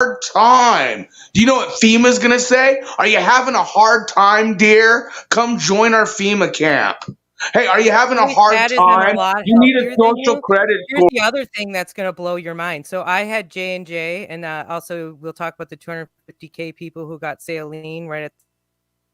hard time. Do you know what FEMA's gonna say? Are you having a hard time, dear? Come join our FEMA camp. Hey, are you having a Really hard sad is I'm a time? lot You need a healthier than social you. credit Here's score. the other thing that's gonna blow your mind. So I had J&J, and also we'll talk about the 250K people who got saline right at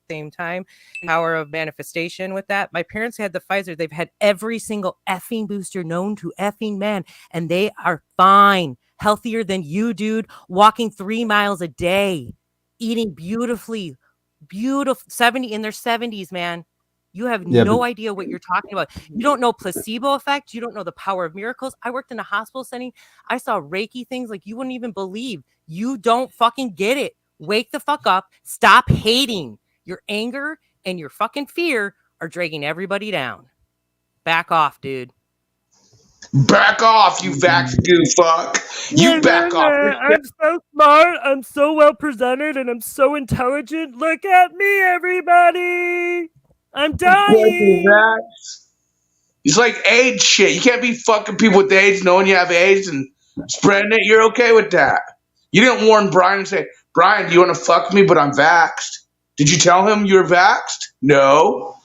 the same time. Power of manifestation with that. My parents had the Pfizer. They've had every single effing booster known to effing man, and they are fine, healthier than you, dude. Walking 3 miles a day, eating beautifully, beautiful 70 in their 70s, man. You have Yeah, but no idea what you're talking about. You don't know placebo effect. You don't know the power of miracles. I worked in a hospital setting. I saw Reiki things like you wouldn't even believe. You don't fucking get it. Wake the fuck up. Stop hating. Your anger and your fucking fear are dragging everybody down. Back off, dude. Back off, you vax goo fuck. You back off. I'm so smart. I'm so well presented, and I'm so intelligent. Look at me, everybody. I'm dying. It's like AIDS shit. You can't be fucking people with AIDS knowing you have AIDS and spreading it. You're okay with that. You didn't warn Bryan and say, Bryan, do you want to fuck me, but I'm vaxxed? Did you tell him you're vaxxed? No.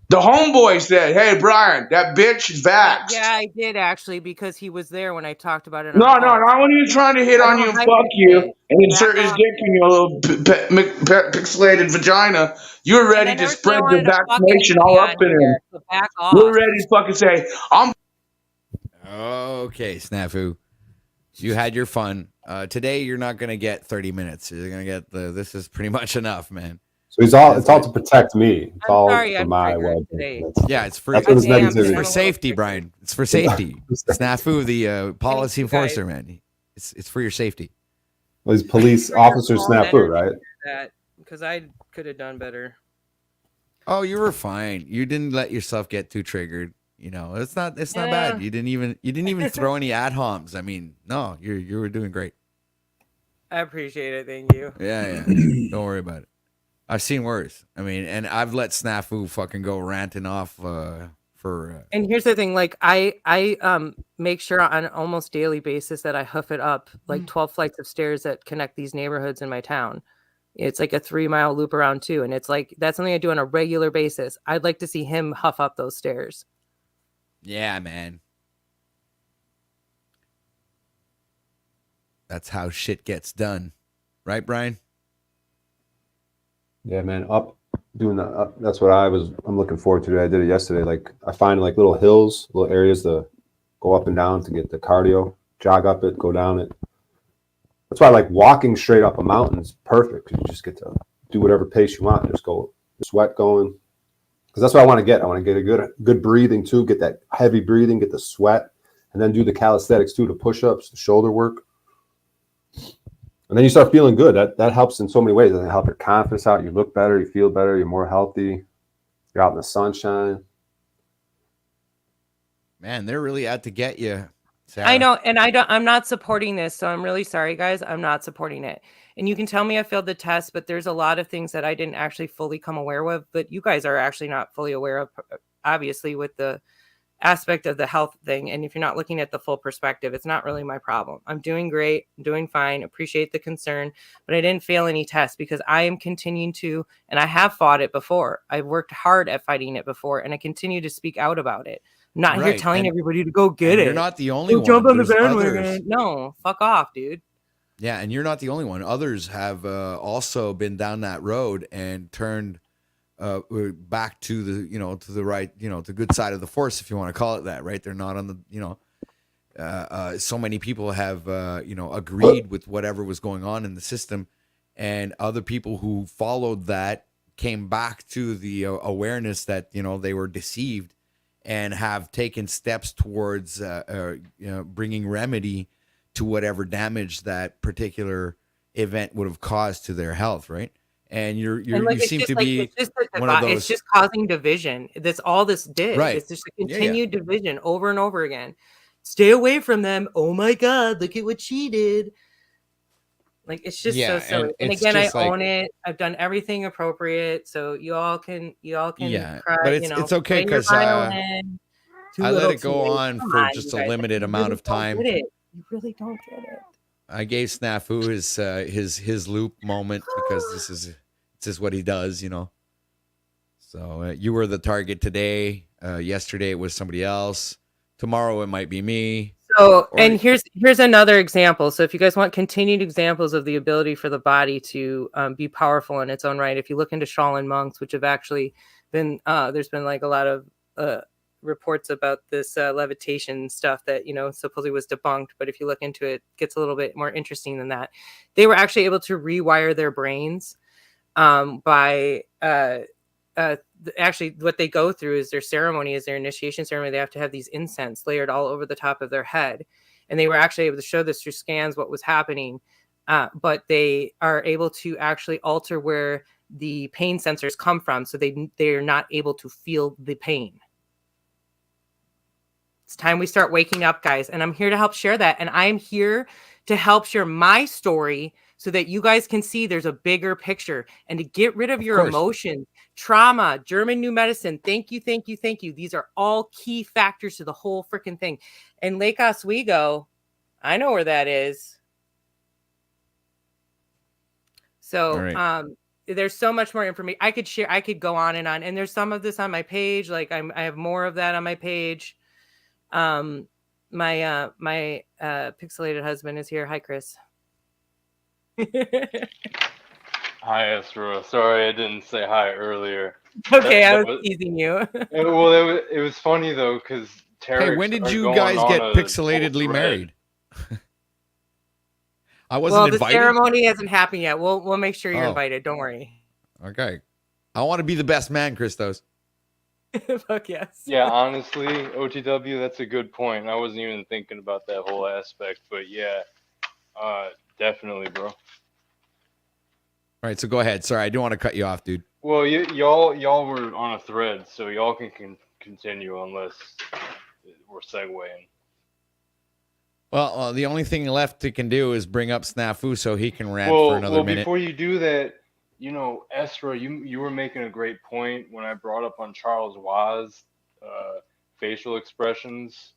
The homeboy said, hey, Bryan, that bitch is vaxxed. Yeah, I did actually, because he was there when I talked about it. No, not when he was trying to hit on you and fuck you and insert his dick in your little pixelated vagina. You were ready to spread the vaccination all up in him. So back off. You were ready to fucking say, I'm. Okay, Snafu. You had your fun. Today, you're not going to get 30 minutes. You're going to get this is pretty much enough, man. So it's all to protect me. It's all for my well-being. Yeah, it's for safety, Bryan. It's for safety. Snafu, the policy enforcer, man. It's for your safety. Well, he's police officer Snafu, right? Because I could have done better. Oh, you were fine. You didn't let yourself get too triggered. You know, it's not bad. You didn't even throw any ad homs. I mean, no, you were doing great. I appreciate it. Thank you. Yeah. Don't worry about it. I've seen worse. I mean, and I've let Snafu fucking go ranting off for. And here's the thing: like I make sure on an almost daily basis that I hoof it up like 12 flights of stairs that connect these neighborhoods in my town. It's like a 3-mile loop around too, and it's like that's something I do on a regular basis. I'd like to see him huff up those stairs. Yeah, man. That's how shit gets done, right, Bryan? Yeah, man. Up doing that. That's what I'm looking forward to. I did it yesterday. Like I find like little hills, little areas to go up and down to get the cardio, jog up it, go down it. That's why like walking straight up a mountain is perfect. You just get to do whatever pace you want. Just go, sweat going. Because that's what I want to get. I want to get a good breathing too. Get that heavy breathing, get the sweat, and then do the calisthenics too, the push-ups, the shoulder work. And then you start feeling good. That helps in so many ways. It helps your confidence out. You look better. You feel better. You're more healthy. You're out in the sunshine. Man, they're really out to get you, Sarah. I know, and I'm not supporting this, so I'm really sorry, guys. I'm not supporting it. And you can tell me I failed the test, but there's a lot of things that I didn't actually fully come aware of. But you guys are actually not fully aware of, obviously, with the aspect of the health thing. And if you're not looking at the full perspective, it's not really my problem. I'm doing great. I'm doing fine. Appreciate the concern, but I didn't fail any tests because I am continuing to, and I have fought it before. I've worked hard at fighting it before, and I continue to speak out about it. I'm not here telling everybody to go get it. You're not the only one. Jump on the bandwagon. No, fuck off, dude. Yeah, and you're not the only one. Others have also been down that road and turned back to the to the right, the good side of the force, if you want to call it that, right? They're not on the so many people have agreed with whatever was going on in the system, and other people who followed that came back to the awareness that they were deceived and have taken steps towards bringing remedy to whatever damage that particular event would have caused to their health, right? And you seem to be one of those. It's just causing division. That's all this did. Right. It's just a continued division over and over again. Stay away from them. Oh my God, look at what she did. Like, it's just so silly. And again, I own it. I've done everything appropriate. So you all can cry. But it's okay because I let it go on for just a limited amount of time. You really don't get it. I gave Snafu his loop moment because this is what he does, you know. So you were the target today. Yesterday it was somebody else. Tomorrow it might be me. So, and here's another example. So if you guys want continued examples of the ability for the body to be powerful in its own right, if you look into Shaolin monks, which have actually been, there's been like a lot of reports about this levitation stuff that, you know, supposedly was debunked. But if you look into it, it gets a little bit more interesting than that. They were actually able to rewire their brains by actually what they go through is their ceremony, is their initiation ceremony. They have to have these incense layered all over the top of their head, and they were actually able to show this through scans what was happening, but they are able to actually alter where the pain sensors come from, so they're not able to feel the pain. It's time we start waking up, guys, and I'm here to help share that, and I'm here to help share my story so that you guys can see there's a bigger picture and to get rid of your emotions, trauma, German new medicine. Thank you, thank you, thank you. These are all key factors to the whole freaking thing. And Lake Oswego, I know where that is. So right. There's so much more information I could share. I could go on, and there's some of this on my page. Like I have more of that on my page. My pixelated husband is here. Hi, Chris. Hi, Ezra. Sorry I didn't say hi earlier. Okay, I was teasing you. It was funny though, because Hey, when did you guys get pixelatedly married? I wasn't invited. The ceremony hasn't happened yet. We'll make sure you're invited. Don't worry. Okay. I want to be the best man, Christos. Fuck yes. Yeah, honestly, OTW, that's a good point. I wasn't even thinking about that whole aspect, but yeah, definitely, bro. All right, so go ahead. Sorry, I don't want to cut you off, dude. Well, y'all were on a thread, so y'all can continue unless we're segueing. Well, the only thing left he can do is bring up Snafu so he can rant for another minute. Before you do that, you know, Esra, you were making a great point when I brought up on Charles Waz facial expressions,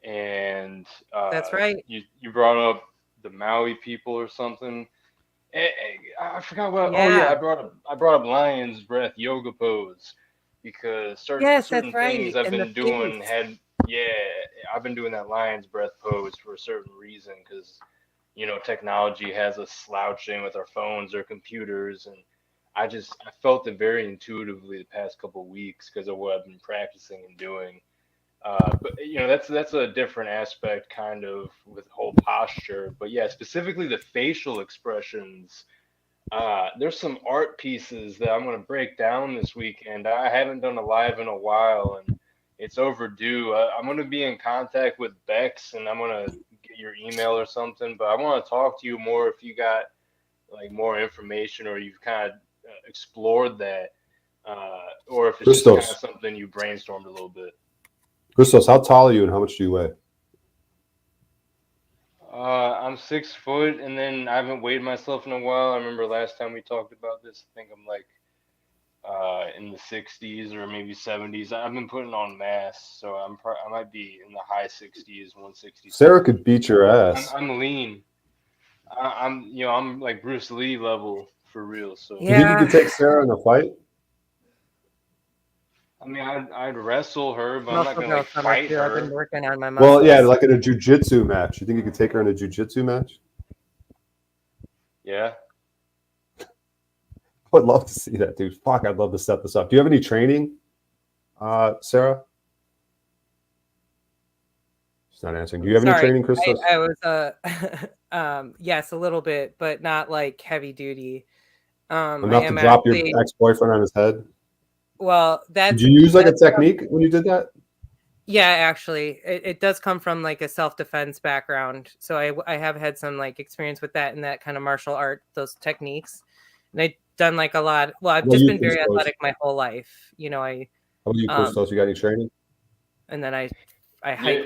and that's right. You brought up the Maui people or something. I forgot what. Yeah. Oh yeah, I brought up lion's breath yoga pose because certain things I've been doing I've been doing that lion's breath pose for a certain reason because, you know, technology has us slouching with our phones or computers, and I felt it very intuitively the past couple of weeks because of what I've been practicing and doing. But you know, that's a different aspect kind of with whole posture. But yeah, specifically the facial expressions. There's some art pieces that I'm going to break down this weekend. I haven't done a live in a while, and it's overdue. I'm going to be in contact with Bex, and I'm going to get your email or something. But I want to talk to you more if you got like more information or you've kind of explored that, or if it's just kind of something you brainstormed a little bit. Christos, how tall are you and how much do you weigh? I'm 6 foot, and then I haven't weighed myself in a while. I remember last time we talked about this. I think I'm like in the 60s or maybe 70s. I've been putting on mass, so I might be in the high 60s, 160. Sarah could beat your ass. I'm lean. I'm like Bruce Lee level for real. So you think you could take Sarah in a fight? I mean, I'd wrestle her, but I'm not gonna fight her. I've been working on my muscles. Well, yeah, like in a jiu-jitsu match. You think you could take her in a jiu-jitsu match? Yeah. I would love to see that, dude. Fuck, I'd love to set this up. Do you have any training, Sarah? She's not answering. Do you have any training, Christos? I was yes, a little bit, but not like heavy duty. Enough to drop your ex-boyfriend on his head? Well, did you use like a technique when you did that? Yeah, actually, it does come from like a self-defense background. So I have had some like experience with that and that kind of martial art, those techniques. And I've done like a lot. Well, I've just been very athletic my whole life. You know, How about you, Christos? You got any training? And then I hike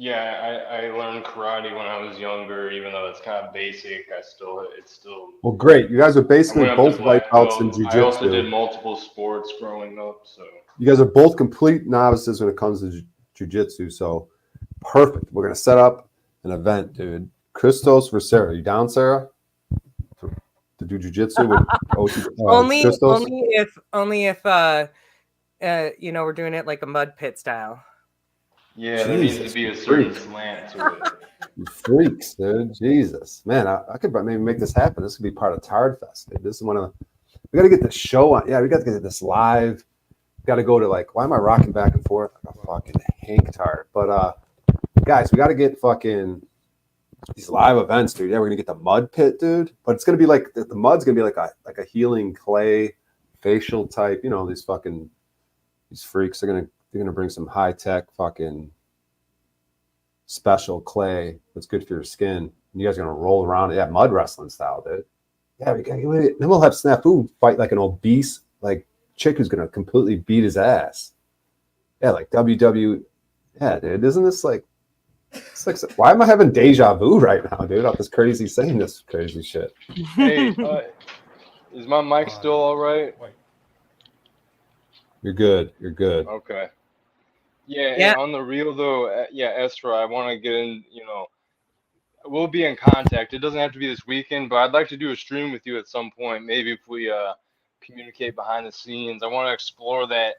I learned karate when I was younger, even though it's kind of basic. It's still. Well, great. You guys are basically both white belts in jiu-jitsu. I also did multiple sports growing up, so. You guys are both complete novices when it comes to jiu-jitsu, so perfect. We're gonna set up. an event, dude. Christos for Sarah. You down, Sarah? To do jujitsu with only Christos? only if you know, we're doing it like a mud pit style. Yeah, there needs to be a certain slant to it. You freaks, dude. Jesus, man, I could maybe make this happen. This could be part of Tard Fest, dude. This is one of the. We got to get this show on. Yeah, we got to get this live. Got to go to like. Why am I rocking back and forth like a fucking Hank Tard? But guys, we got to get fucking these live events, dude. Yeah, we're gonna get the mud pit, dude. But it's gonna be like the mud's gonna be like a healing clay facial type. You know, these freaks. They're gonna bring some high tech fucking special clay that's good for your skin. And you guys are gonna roll around, yeah, mud wrestling style, dude. Yeah, we gotta get it. Then we'll have Snafu fight like an obese like chick who's gonna completely beat his ass. Yeah, like WW. Yeah, dude. Isn't this like? It's like, why am I having deja vu right now, dude? About this crazy saying this crazy shit. Hey, is my mic still all right? You're good. You're good. Okay. Yeah. On the real though, yeah, Estra, I want to get in. You know, we'll be in contact. It doesn't have to be this weekend, but I'd like to do a stream with you at some point. Maybe if we communicate behind the scenes. I want to explore that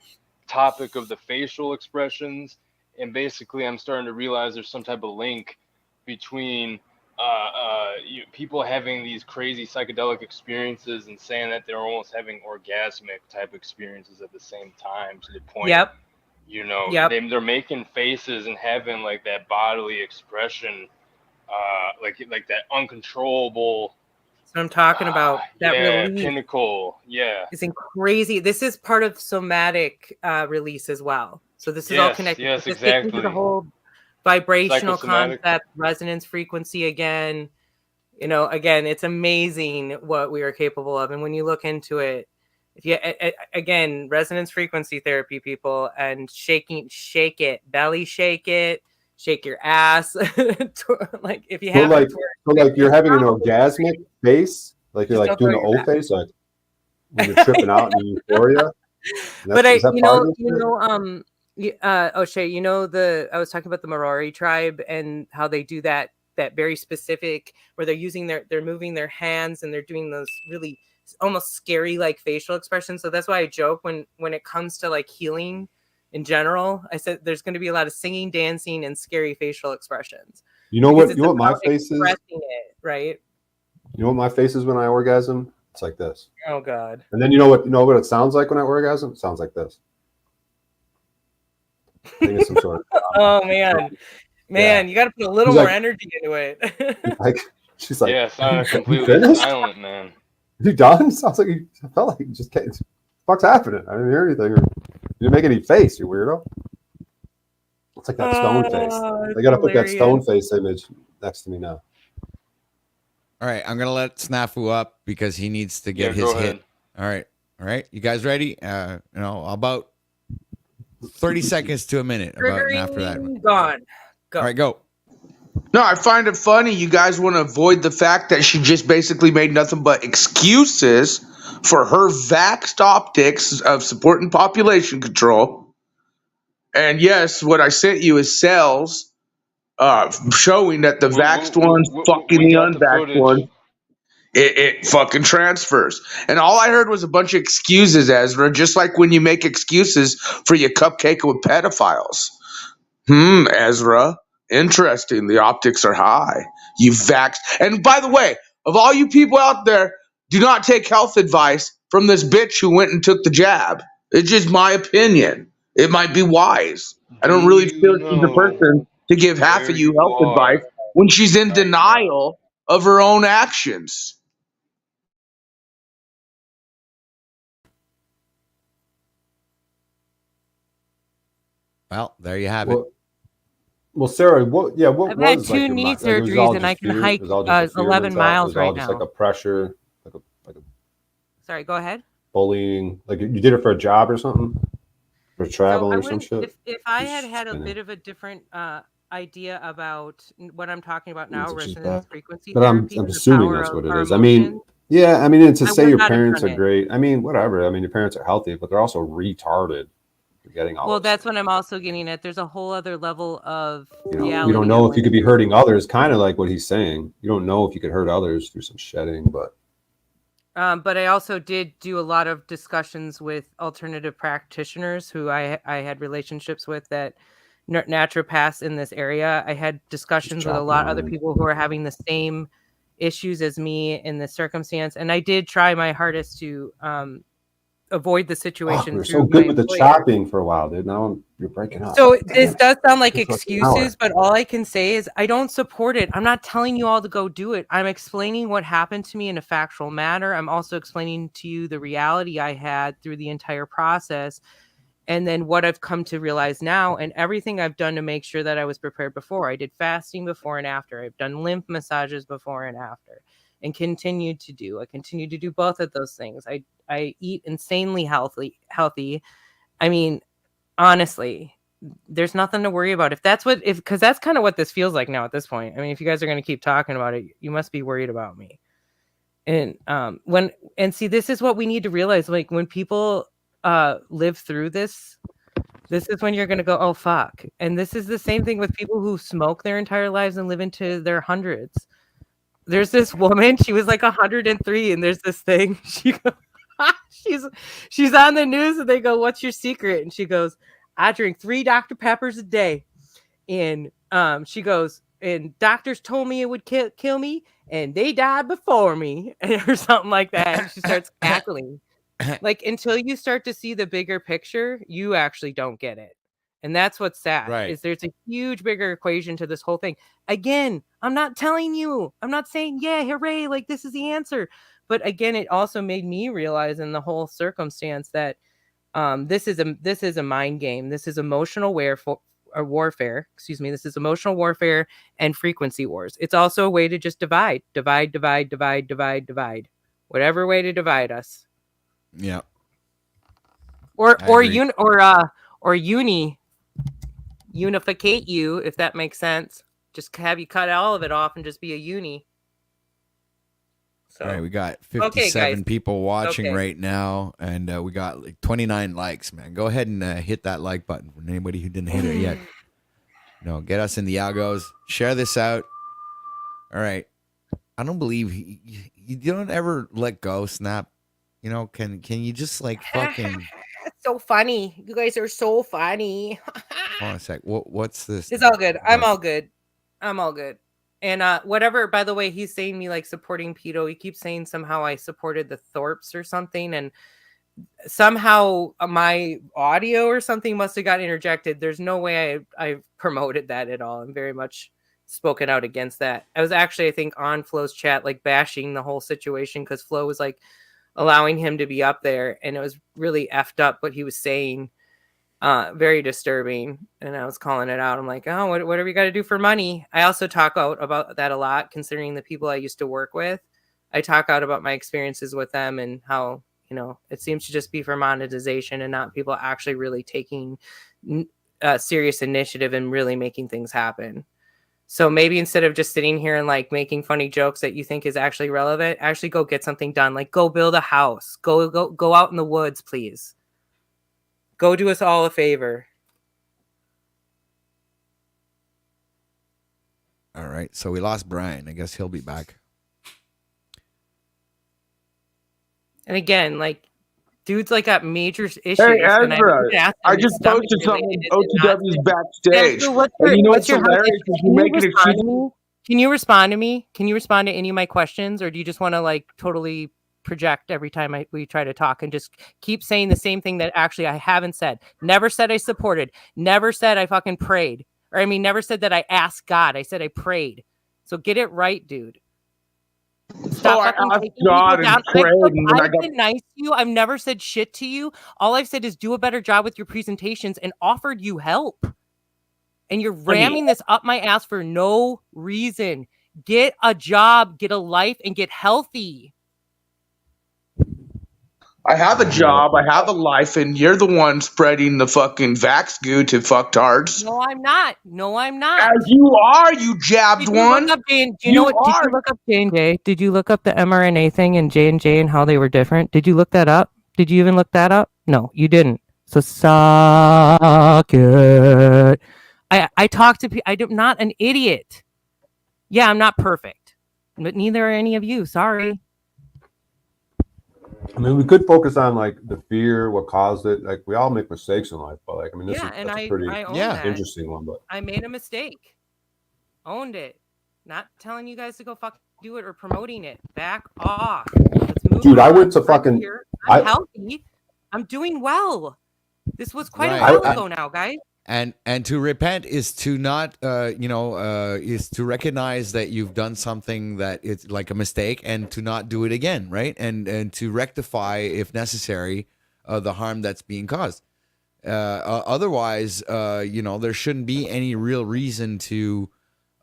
topic of the facial expressions. And basically, I'm starting to realize there's some type of link between people having these crazy psychedelic experiences and saying that they're almost having orgasmic type experiences at the same time, to the point, you know, they're making faces and having like that bodily expression, like that uncontrollable. That's what I'm talking about. That release, pinnacle. Yeah, it's crazy. This is part of somatic release as well. So this is all connected. Yes, exactly. The whole vibrational concept, resonance frequency again. You know, again, it's amazing what we are capable of. And when you look into it, if you again, resonance frequency therapy, people, and shake it, belly shake it, shake your ass. Like if you have like you're having an orgasmic face, like you're like doing the O face, like when you're tripping out in euphoria. But O'Shea, you know, I was talking about the Maori tribe and how they do that very specific, where they're moving their hands and they're doing those really almost scary like facial expressions. So that's why I joke when it comes to like healing in general. I said there's going to be a lot of singing, dancing, and scary facial expressions. You know what? You know what my face is? It, right? You know what my face is when I orgasm? It's like this. Oh God! And then you know what it sounds like when I orgasm? It sounds like this. I think it's some sort of. Oh man, you got to put a little more energy into it. She's like, yeah, sounded completely silent, man. You done? Sounds like I felt like you just can't. What's happening? I didn't hear anything. You didn't make any face, you weirdo. It's like that stone face. They got to put that stone face image next to me now. All right, I'm gonna let Snafu up because he needs to get his hit. All right, you guys ready? About 30 seconds to a minute. After that, gone. Go. All right, go. No, I find it funny. You guys want to avoid the fact that she just basically made nothing but excuses for her vaxxed optics of supporting population control. And yes, what I sent you is cells showing that the vaxxed ones fucking the unvaxxed ones. It fucking transfers. And all I heard was a bunch of excuses, Ezra, just like when you make excuses for your cupcake with pedophiles. Ezra. Interesting. The optics are high. You vaxxed. And by the way, of all you people out there, do not take health advice from this bitch who went and took the jab. It's just my opinion. It might be wise. I don't really feel she's the person to give half of you health advice when she's in denial of her own actions. Well, there you have it. Well, Sarah, what I've had 2 knee surgeries and I can hike 11 miles right now. Like a pressure, Sorry, go ahead. Bullying, like you did it for a job or something, for traveling or some shit. If I had a bit of a different idea about what I'm talking about now, resonance frequency but I'm assuming that's what it is. I mean, and to say your parents are great. I mean, whatever. I mean, your parents are healthy, but they're also retarded. You're getting all. Well, that's what I'm also getting at. There's a whole other level of reality. You don't know if you could be hurting others, kind of like what he's saying. You don't know if you could hurt others through some shedding, but I also did do a lot of discussions with alternative practitioners who I had relationships with that naturopaths in this area. I had discussions with a lot of other people who are having the same issues as me in this circumstance, and I did try my hardest to avoid the situation. We're so good with the chopping for a while, dude. Now you're breaking up. So this does sound like excuses, but all I can say is I don't support it. I'm not telling you all to go do it. I'm explaining what happened to me in a factual manner. I'm also explaining to you the reality I had through the entire process, and then what I've come to realize now, and everything I've done to make sure that I was prepared before. I did fasting before and after. I've done lymph massages before and after, and continue to do. I continue to do both of those things. I eat insanely healthy. I mean, honestly, there's nothing to worry about. Because that's kind of what this feels like now at this point. I mean, if you guys are going to keep talking about it, you must be worried about me. And see, this is what we need to realize. Like when people live through this is when you're going to go, oh, fuck. And this is the same thing with people who smoke their entire lives and live into their hundreds. There's this woman, she was like 103, and there's this thing. She's on the news, and they go, "What's your secret?" And she goes, "I drink 3 Dr. Peppers a day." And she goes, "And doctors told me it would kill me, and they died before me," or something like that. And she starts cackling. Like, until you start to see the bigger picture, you actually don't get it. And that's what's sad, right? Is there's a huge bigger equation to this whole thing. Again, I'm not telling you, I'm not saying, yeah, hooray, like this is the answer. But again, it also made me realize in the whole circumstance that this is a mind game. This is emotional warfare. Excuse me. This is emotional warfare and frequency wars. It's also a way to just divide. Whatever way to divide us. Yeah. Unificate you, if that makes sense. Just have you cut all of it off and just be a uni. So, all right, we got 57 people watching right now, and we got like 29 likes, man. Go ahead and hit that like button for anybody who didn't hit it yet. Get us in the algos. Share this out. All right. I don't believe you don't ever let go, Snap. Can you just like fucking... It's so funny. You guys are so funny. Hold on a sec. What's this? It's all good. I'm all good. And whatever, by the way, he's saying me like supporting pedo. He keeps saying somehow I supported the Thorpes or something. And somehow my audio or something must have got interjected. There's no way I promoted that at all. I'm very much spoken out against that. I was actually, I think, on Flo's chat, like bashing the whole situation because Flo was like allowing him to be up there. And it was really effed up what he was saying. Very disturbing. And I was calling it out. I'm like, oh, what are we got to do for money? I also talk out about that a lot, considering the people I used to work with. I talk out about my experiences with them and how, it seems to just be for monetization and not people actually really taking serious initiative and really making things happen. So maybe instead of just sitting here and like making funny jokes that you think is actually relevant, actually go get something done. Like go build a house, go out in the woods, please. Go do us all a favor. All right. So we lost Bryan. I guess he'll be back. And again, like, dude's like got major issues. Hey, Ezra, I just posted something on OTW's backstage. Ezra, what's your hilarious is you making excuses. Can you respond to me? Can you respond to any of my questions? Or do you just want to like totally project every time we try to talk and just keep saying the same thing that actually I haven't said? Never said I supported. Never said I fucking prayed. Or never said that I asked God. I said I prayed. So get it right, dude. Stop I asked God and prayed. I've been nice to you. I've never said shit to you. All I've said is do a better job with your presentations and offered you help. And you're ramming this up my ass for no reason. Get a job, get a life, and get healthy. I have a job, I have a life, and you're the one spreading the fucking vax goo to fucktards. No, I'm not. As you are, you jabbed one. Did you look up J&J? Did you look up the mRNA thing and J&J and how they were different? Did you look that up? Did you even look that up? No, you didn't. So suck it. I talk to people. I'm not an idiot. Yeah, I'm not perfect, but neither are any of you. Sorry. I mean, we could focus on like the fear, what caused it. Like we all make mistakes in life, but like I mean, that's a pretty I own that. interesting one. But I made a mistake. Owned it. Not telling you guys to go fucking do it or promoting it. Back off. Let's move dude, on. I went to fucking. I'm healthy. I'm doing well. This was quite a while ago now, guys. And to repent is to not, is to recognize that you've done something that it's like a mistake, and to not do it again, right? And to rectify, if necessary, the harm that's being caused. Otherwise, there shouldn't be any real reason to,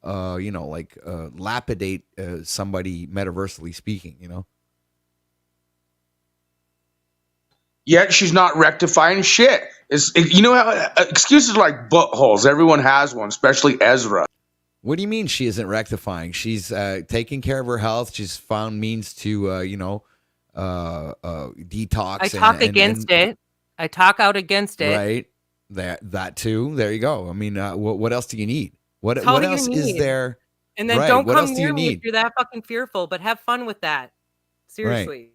lapidate somebody metaversally speaking, Yet she's not rectifying shit. How excuses are like buttholes. Everyone has one, especially Ezra. What do you mean she isn't rectifying? She's taking care of her health. She's found means to, detox. I talk against it. I talk out against it. Right. That too. There you go. I mean, what else do you need? What else is there? And then don't come near me if you're that fucking fearful, but have fun with that. Seriously. Right.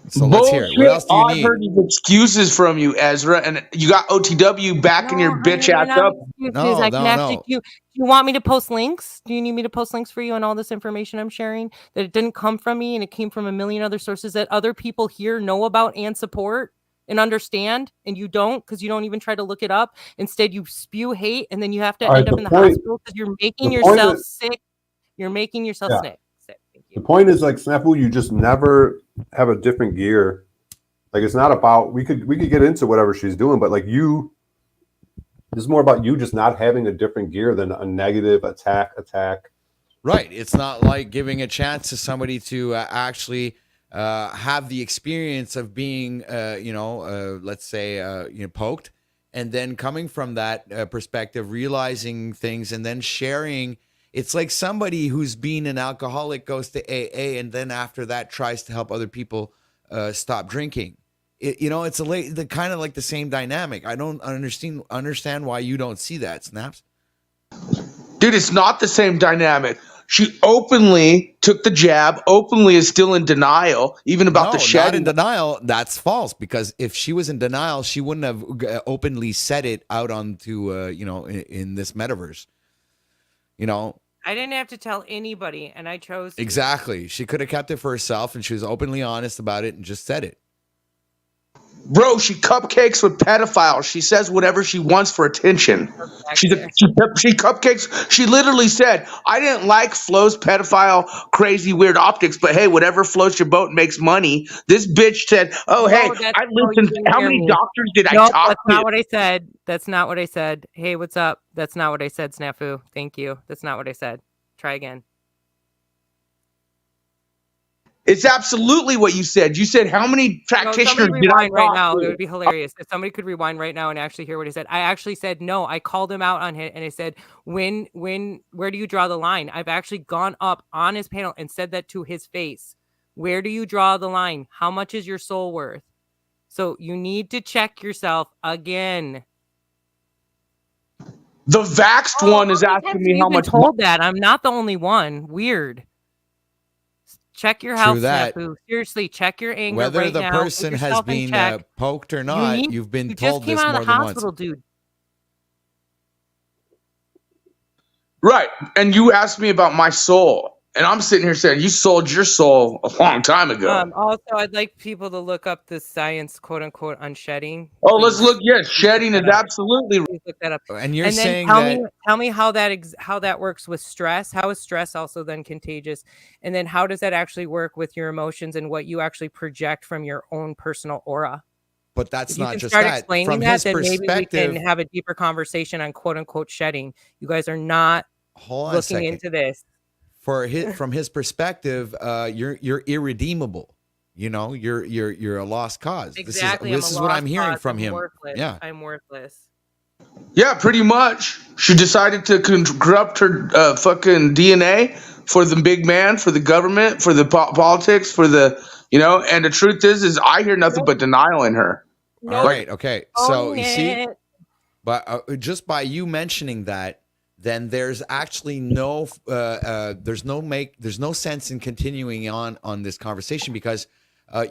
So let's hear it. What else do you need? I've heard these excuses from you, Ezra, and you got OTW backing your bitch ass up. Do you want me to post links? Do you need me to post links for you on all this information I'm sharing? That it didn't come from me and it came from a million other sources that other people here know about and support and understand, and you don't because you don't even try to look it up. Instead, you spew hate, and then you have to end up in the hospital because you're making yourself sick. You're making yourself sick. The point is, like, Snafu, you just never have a different gear. Like, it's not about we could get into whatever she's doing, but like this is more about you just not having a different gear than a negative attack. Right. It's not like giving a chance to somebody to actually have the experience of being, let's say, poked, and then coming from that perspective, realizing things, and then sharing. It's like somebody who's been an alcoholic goes to AA and then after that tries to help other people stop drinking. It's the kind of like the same dynamic. I don't understand why you don't see that, Snaps. Dude, it's not the same dynamic. She openly took the jab, openly is still in denial, even about the shedding. Not in denial. That's false, because if she was in denial, she wouldn't have openly said it out onto, in this metaverse. I didn't have to tell anybody, and I chose to. Exactly. She could have kept it for herself, and she was openly honest about it and just said it. Bro, she cupcakes with pedophiles. She says whatever she wants for attention. She cupcakes. She literally said, I didn't like Flo's pedophile, crazy, weird optics, but hey, whatever floats your boat and makes money. This bitch said, I listened. How many doctors did I talk to? That's not what I said. That's not what I said. Hey, what's up? That's not what I said, Snafu. Thank you. That's not what I said. Try again. It's absolutely what you said. You said, how many practitioners did I right now? It would be hilarious if somebody could rewind right now and actually hear what he said. I actually said, no, I called him out on it. And I said, where do you draw the line? I've actually gone up on his panel and said that to his face. Where do you draw the line? How much is your soul worth? So you need to check yourself again. The vaxxed one is asking me how much. Told that I'm not the only one. Weird. Check your health, Snafu. Seriously, check your anger whether right the now. person has been poked or not. You've been told this more than once. Dude. Right, and you asked me about my soul. And I'm sitting here saying, you sold your soul a long time ago. Also, I'd like people to look up the science, quote unquote, on shedding. Oh, let's look. Yes, shedding is absolutely. Please look that up. And you're saying tell me how that works with stress. How is stress also then contagious? And then how does that actually work with your emotions and what you actually project from your own personal aura? But that's not just start that. Explaining from that, his then perspective, maybe we can have a deeper conversation on quote unquote shedding. You guys are not looking into this. From his perspective, you're irredeemable. You're a lost cause. Exactly. This is what I'm hearing from him. Worthless. Yeah, I'm worthless. Yeah, pretty much. She decided to corrupt her fucking DNA for the big man, for the government, for the politics, for the And the truth is I hear nothing but denial in her. All right. Okay. So you see, but just by you mentioning that, then there's actually no there's no sense in continuing on this conversation, because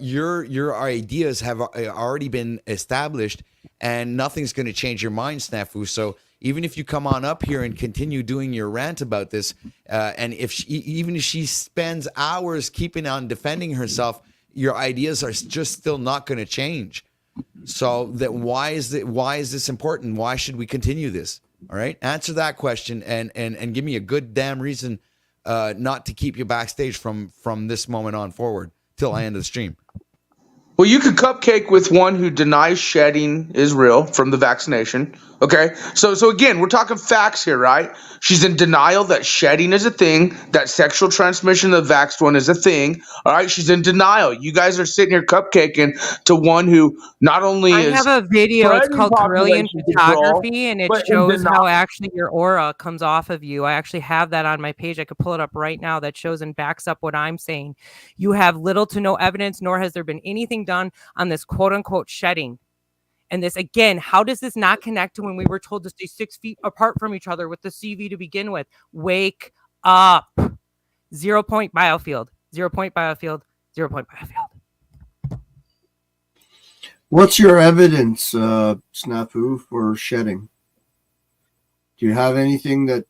your ideas have already been established, and nothing's going to change your mind, Snafu. So even if you come on up here and continue doing your rant about this, and even if she spends hours keeping on defending herself, your ideas are just still not going to change. So that why is this important? Why should we continue this? All right, answer that question and give me a good damn reason not to keep you backstage from this moment on forward till I end the stream. Well, you could cupcake with one who denies shedding is real from the vaccination. Okay, so again, we're talking facts here, right? She's in denial that shedding is a thing, that sexual transmission of the vaxxed one is a thing. All right, she's in denial. You guys are sitting here cupcaking to one who not only I is have a video. It's spreading called Brilliant population control, Photography, and it but in shows denial. how actually your aura comes off of you. I actually have that on my page. I could pull it up right now. That shows and backs up what I'm saying. You have little to no evidence, nor has there been anything done on this quote unquote shedding. And this, again, how does this not connect to when we were told to stay 6 feet apart from each other with the CV to begin with? Wake up. 0 point biofield, 0 point biofield, 0 point biofield. What's your evidence, Snafu, for shedding? Do you have anything that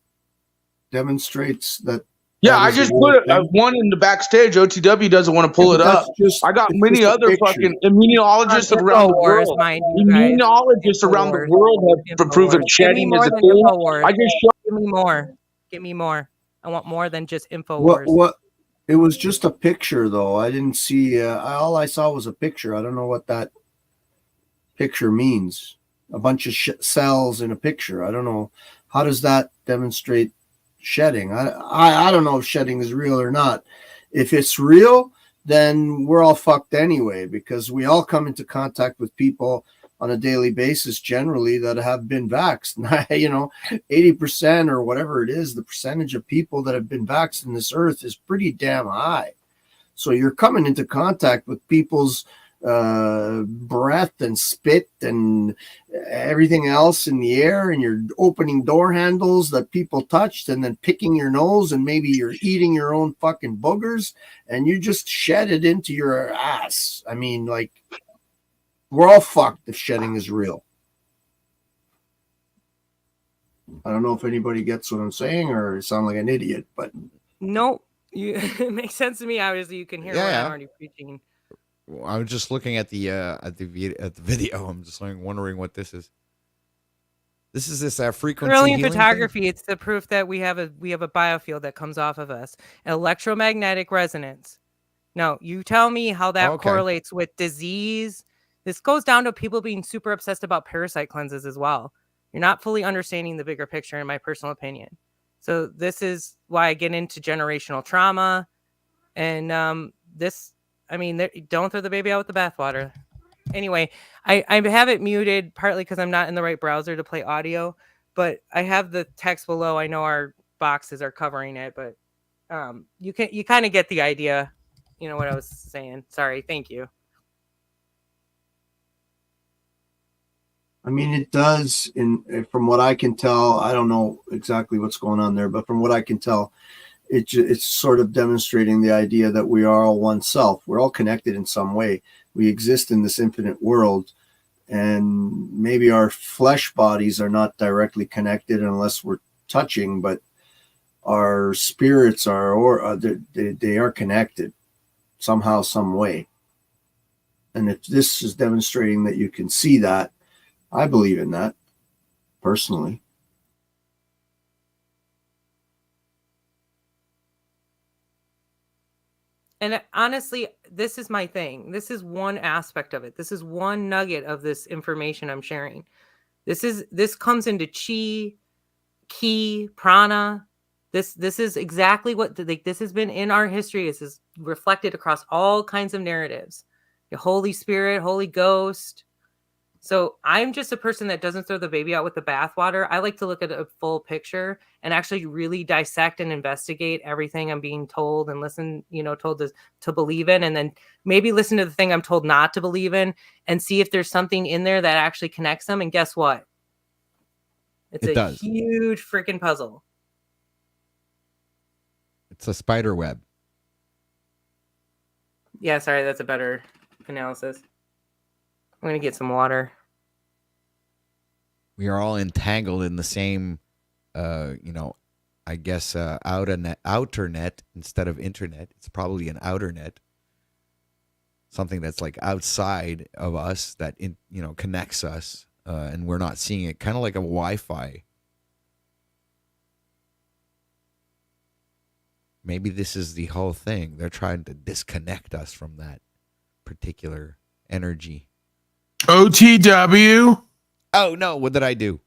demonstrates that? Yeah, I just put one in the backstage. OTW doesn't want to pull it up. I got many other fucking immunologists around the world. Immunologists around the world have proven shedding is a thing. I just give me more. Give me more. I want more than just InfoWars. What? It was just a picture, though. I didn't see. All I saw was a picture. I don't know what that picture means. A bunch of cells in a picture. I don't know. How does that demonstrate shedding? I don't know if shedding is real or not. If it's real, then we're all fucked anyway, because we all come into contact with people on a daily basis generally that have been vaxxed. 80% or whatever it is, the percentage of people that have been vaxxed in this earth is pretty damn high. So you're coming into contact with people's breath and spit and everything else in the air, and you're opening door handles that people touched and then picking your nose, and maybe you're eating your own fucking boogers and you just shed it into your ass. I mean, like, we're all fucked if shedding is real. I don't know if anybody gets what I'm saying or sound like an idiot, but no, it makes sense to me. Obviously, you can hear what I'm already preaching. I was just looking at the video. I'm just wondering what this is. This is this frequency. Brilliant photography. Thing? It's the proof that we have a biofilm that comes off of us. Electromagnetic resonance. No, you tell me how that correlates with disease. This goes down to people being super obsessed about parasite cleanses as well. You're not fully understanding the bigger picture, in my personal opinion. So this is why I get into generational trauma, and this. I mean, don't throw the baby out with the bathwater. Anyway, I have it muted partly because I'm not in the right browser to play audio, but I have the text below. I know our boxes are covering it, but you kind of get the idea. You know what I was saying. Sorry. Thank you. I mean, it does. From what I can tell, I don't know exactly what's going on there, but from what I can tell, it's sort of demonstrating the idea that we are all one self. We're all connected in some way. We exist in this infinite world, and maybe our flesh bodies are not directly connected unless we're touching, but our spirits are, or they are connected somehow, some way. And if this is demonstrating that you can see that, I believe in that personally. And honestly, this is my thing. This is one aspect of it. This is one nugget of this information I'm sharing. This comes into chi, ki, prana. This is exactly what this has been in our history. This is reflected across all kinds of narratives. The Holy Spirit, Holy Ghost. So I'm just a person that doesn't throw the baby out with the bathwater. I like to look at a full picture and actually really dissect and investigate everything I'm being told and listen, told to believe in, and then maybe listen to the thing I'm told not to believe in and see if there's something in there that actually connects them. And guess what? It does. Huge freaking puzzle. It's a spider web. Yeah, sorry, that's a better analysis. I'm going to get some water. We are all entangled in the same, I guess, outer net instead of internet. It's probably an outer net. Something that's like outside of us that, connects us, and we're not seeing it. Kind of like a Wi-Fi. Maybe this is the whole thing. They're trying to disconnect us from that particular energy. OTW. Oh, no. What did I do?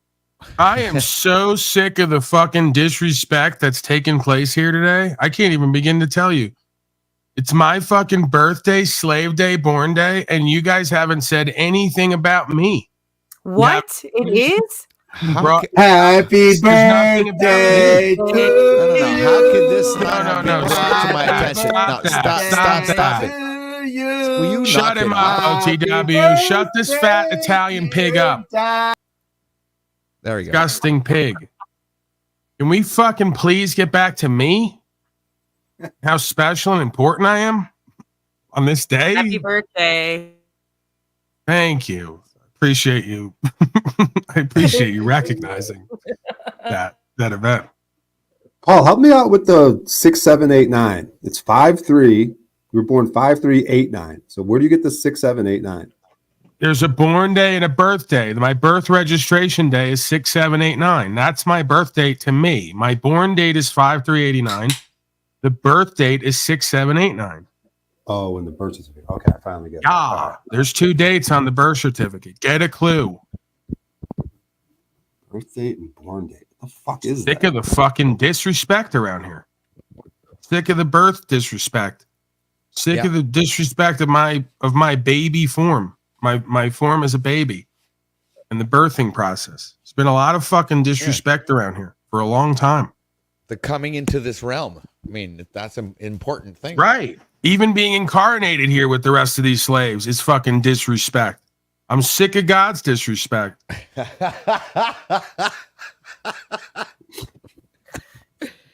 I am so sick of the fucking disrespect that's taking place here today. I can't even begin to tell you. It's my fucking birthday, slave day, born day, and you guys haven't said anything about me. What? It is? Happy birthday to you. How could this not No. to my attention? No, stop it. Will you Shut him up, OTW. Shut this fat Italian pig up. There we go. Disgusting pig. Can we fucking please get back to me? How special and important I am on this day? Happy birthday. Thank you. Appreciate you. I appreciate you recognizing that event. Paul, help me out with the 6789. It's 5'3". You were born 5'3", 8'9". So where do you get the 6789? There's a born day and a birthday. My birth registration day is 6789. That's my birth date to me. My born date is 5/3/89. The birth date is 6789. Oh, in the birth certificate. Okay, I finally get it. Ah, there's 2 dates on the birth certificate. Get a clue. Birth date and born date. What the fuck is Sick that? of the fucking disrespect around here. Sick of the birth disrespect. Sick of the disrespect of my baby form. My form as a baby. And the birthing process. There's been a lot of fucking disrespect around here for a long time. The coming into this realm. I mean, that's an important thing. Right. Even being incarnated here with the rest of these slaves is fucking disrespect. I'm sick of God's disrespect.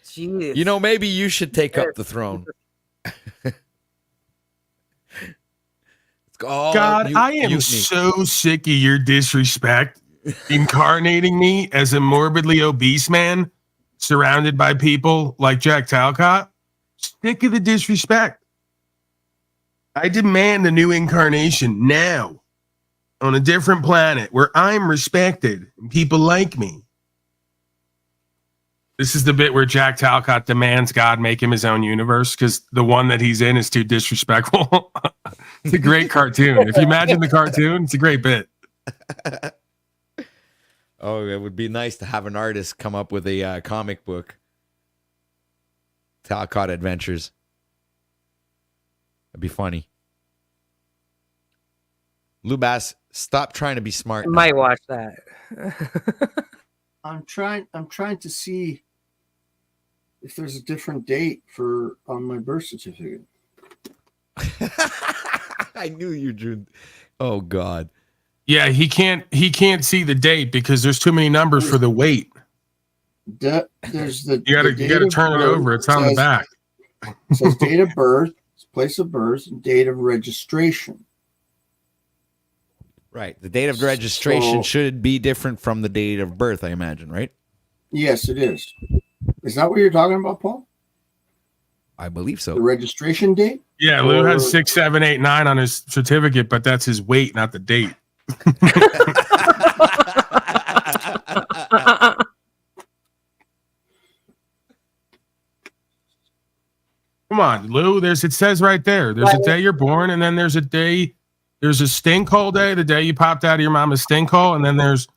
Jeez. You know, maybe you should take up the throne. God, I am so sick of your disrespect, incarnating me as a morbidly obese man surrounded by people like Jack Talcott. Sick of the disrespect. I demand a new incarnation now on a different planet where I'm respected and people like me. This is the bit where Jack Talcott demands God make him his own universe because the one that he's in is too disrespectful. It's a great cartoon. If you imagine the cartoon, it's a great bit. Oh, it would be nice to have an artist come up with a comic book. Talcott Adventures. That'd be funny. Lubas, stop trying to be smart. I might watch that. I'm trying to see if there's a different date on my birth certificate. I knew you drew. Oh God. Yeah, he can't see the date because there's too many numbers for the weight. There's the You gotta turn it over. It's on the back. It says date of birth, place of birth, and date of registration. Right. The date of registration should be different from the date of birth, I imagine, right? Yes, it is. Is that what you're talking about, Paul? I believe so. The registration date? Yeah, Lou has 6789 on his certificate, but that's his weight, not the date. Come on, Lou. It says right there. There's a day you're born, and then there's a day. There's a stinkhole day, the day you popped out of your mama's stinkhole, and then there's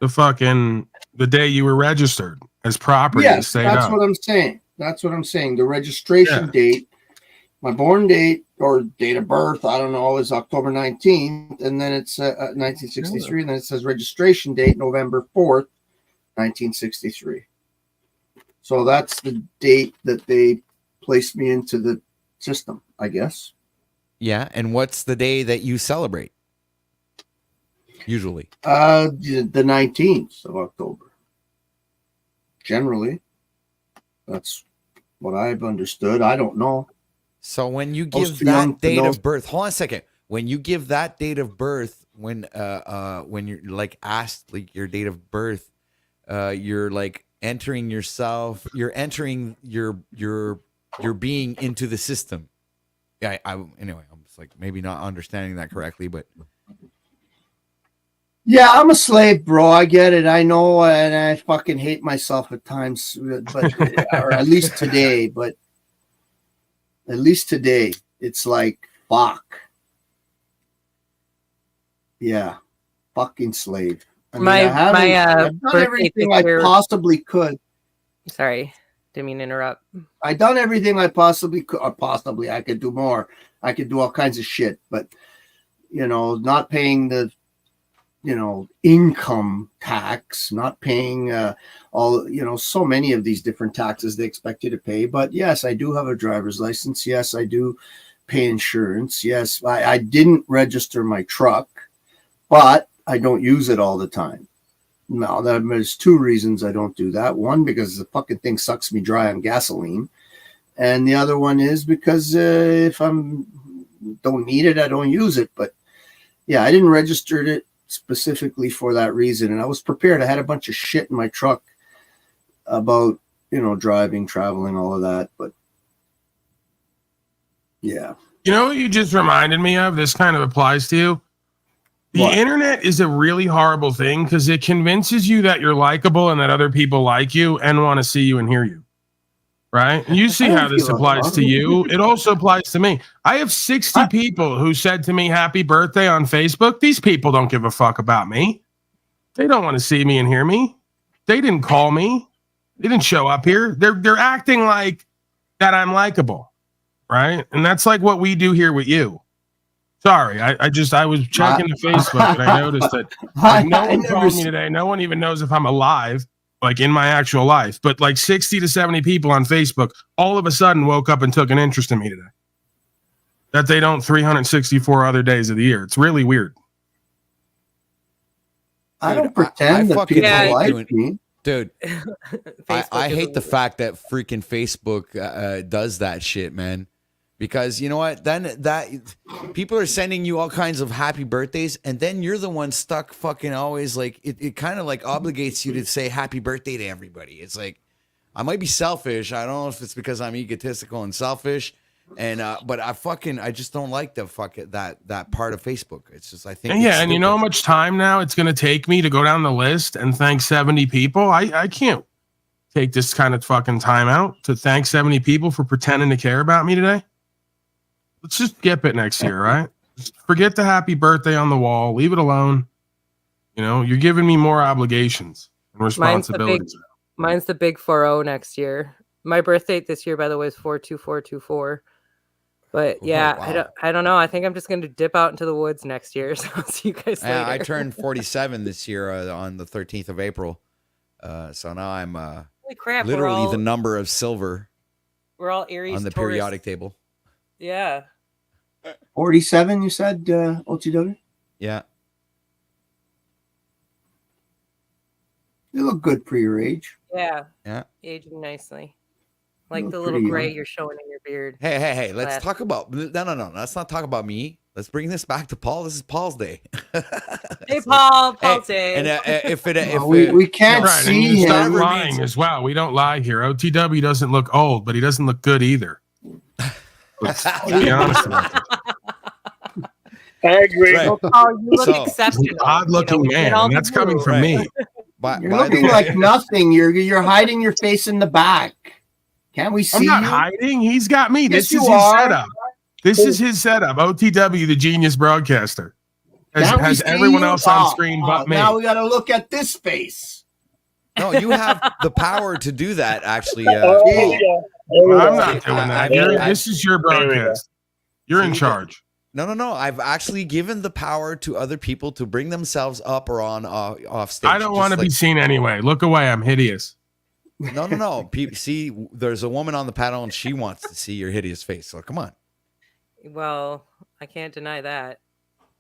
the day you were registered as property. Yes, that's what I'm saying. That's what I'm saying. The registration date, my born date or date of birth, I don't know, is October 19th, and then it's 1963, and then it says registration date November 4th, 1963. So that's the date that they placed me into the system, I guess. Yeah, and what's the day that you celebrate? Usually, the 19th of October. Generally, that's what I've understood. I don't know. So when you give that date of birth, hold on a second. When you give that date of birth, when you're like asked like your date of birth, you're like entering yourself. You're entering your being into the system. Yeah. Anyway, I'm just like maybe not understanding that correctly, but. Yeah, I'm a slave, bro. I get it. I know, and I fucking hate myself at times, but or at least today. But at least today, it's like fuck. Yeah, fucking slave. I mean, I've done everything I possibly could. Sorry, didn't mean to interrupt. I've done everything I possibly could. Or possibly, I could do more. I could do all kinds of shit, but not paying the income tax, not paying so many of these different taxes they expect you to pay. But yes, I do have a driver's license. Yes, I do pay insurance. Yes, I didn't register my truck, but I don't use it all the time. Now, there's two reasons I don't do that. One, because the fucking thing sucks me dry on gasoline. And the other one is because if I don't need it, I don't use it. But yeah, I didn't register it specifically for that reason, and I was prepared. I had a bunch of shit in my truck about driving, traveling, all of that, but yeah. You know what you just reminded me of? This kind of applies to you. The internet is a really horrible thing because it convinces you that you're likable and that other people like you and want to see you and hear you. Right? And you see how this applies to you. It also applies to me. I have 60 people who said to me, happy birthday on Facebook. These people don't give a fuck about me. They don't want to see me and hear me. They didn't call me. They didn't show up here. They're acting like that I'm likable. Right? And that's like what we do here with you. Sorry. I was checking the Facebook and I noticed that no one called me today. No one even knows if I'm alive. Like in my actual life, but like 60 to 70 people on Facebook all of a sudden woke up and took an interest in me today. That they don't 364 other days of the year. It's really weird. I don't pretend that people like me. Dude, I hate the fact that freaking Facebook does that shit, man. Because you know what? Then that people are sending you all kinds of happy birthdays, and then you're the one stuck fucking always like it kind of like obligates you to say happy birthday to everybody. It's like I might be selfish. I don't know if it's because I'm egotistical and selfish, and but I just don't like that part of Facebook. It's just I think and you know how much time now it's gonna take me to go down the list and thank 70 people. I can't take this kind of fucking time out to thank 70 people for pretending to care about me today. Let's just skip it next year, right? Just forget the happy birthday on the wall. Leave it alone. You're giving me more obligations and responsibilities. Mine's the big 40 next year. My birth date this year, by the way, is 4/24/24. But yeah, wow. I don't know. I think I'm just going to dip out into the woods next year. So I'll see you guys later. I turned 47 this year on the 13th of April. So now I'm holy crap, literally the number of silver. We're all Aries on the Taurus. periodic table. Yeah. 47, you said, OTW? Yeah. You look good for your age. Yeah. Yeah. Aging nicely. Like the little gray you're showing in your beard. Hey. Let's talk about... No. Let's not talk about me. Let's bring this back to Paul. This is Paul's day. Hey, Paul's day. And we can't see him. Start lying as well. We don't lie here. OTW doesn't look old, but he doesn't look good either. Let's be honest about that. I agree. Right. Oh, you look exceptional. Odd-looking man. And that's coming from me. You're looking like nothing. You're hiding your face in the back. Can't we see? I'm not hiding. He's got me. This is his setup. This is his setup. OTW, the genius broadcaster, has everyone else on screen but me. Now we got to look at this face. No, you have the power to do that. Actually, I'm not doing that. This is your broadcast. You're in charge. No. I've actually given the power to other people to bring themselves up or on off stage. I don't want to be seen anyway. Look away. I'm hideous. No. See, there's a woman on the panel and she wants to see your hideous face. So come on. Well, I can't deny that.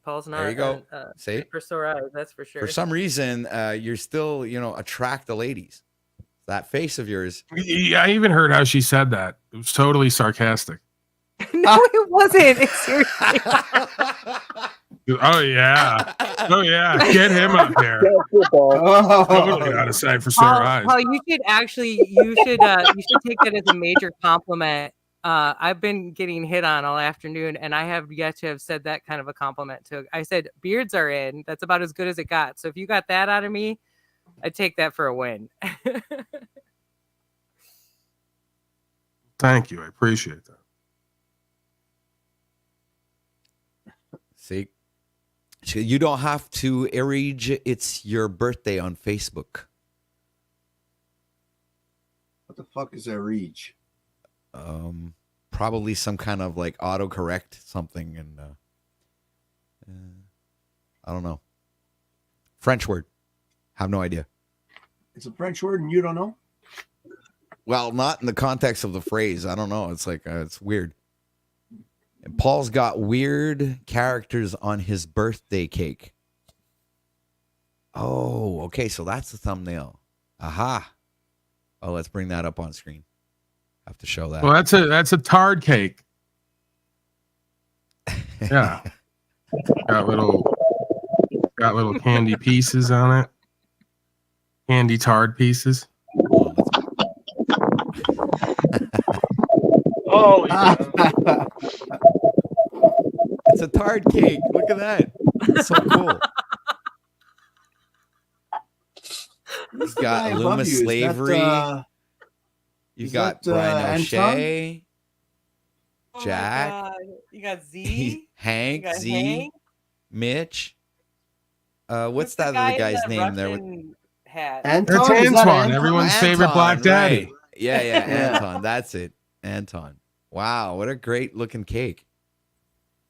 Paul's not. There you go. See, for sore eyes, that's for sure. For some reason, you're still, attract the ladies. That face of yours. Yeah, I even heard how she said that. It was totally sarcastic. No, it wasn't. Seriously. Oh yeah. Get him up there. Totally out of sight for sore eyes. Paul, you should take that as a major compliment. I've been getting hit on all afternoon, and I have yet to have said that kind of a compliment to. I said beards are in. That's about as good as it got. So if you got that out of me, I'd take that for a win. Thank you. I appreciate that. See, so you don't have to age. It's your birthday on Facebook. What the fuck is age? Probably some kind of like autocorrect something, and I don't know. French word. Have no idea. It's a French word, and you don't know? Well, not in the context of the phrase. I don't know. It's like it's weird. And Paul's got weird characters on his birthday cake. Oh, okay. So that's the thumbnail. Aha. Oh, let's bring that up on screen. Have to show that. Well, that's a tard cake. Yeah. got little candy pieces on it. Candy tard pieces. Oh, yeah. It's a tard cake. Look at that. It's so cool. He's got Luma Slavery. You've got Brian O'Shea. Jack. You got Z. Hank. got Z. Hank. Mitch. What's that other guy's name there? Hat. That's Antoine, everyone's favorite black daddy. Right. Yeah, Anton. That's it. Anton. Wow, what a great looking cake.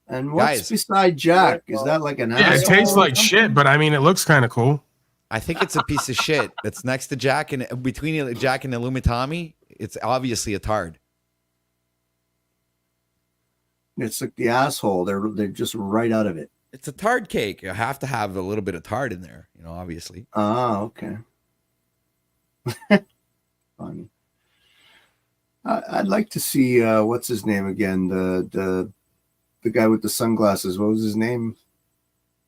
And what's beside Jack? Is that like an asshole? Yeah, it tastes like shit, but I mean, it looks kind of cool. I think it's a piece of shit that's next to Jack, and between Jack and Illumitami, it's obviously a tard. It's like the asshole. They're just right out of it. It's a tard cake. You have to have a little bit of tard in there, obviously. Ah, okay. Funny. I'd like to see what's his name again? The guy with the sunglasses. What was his name?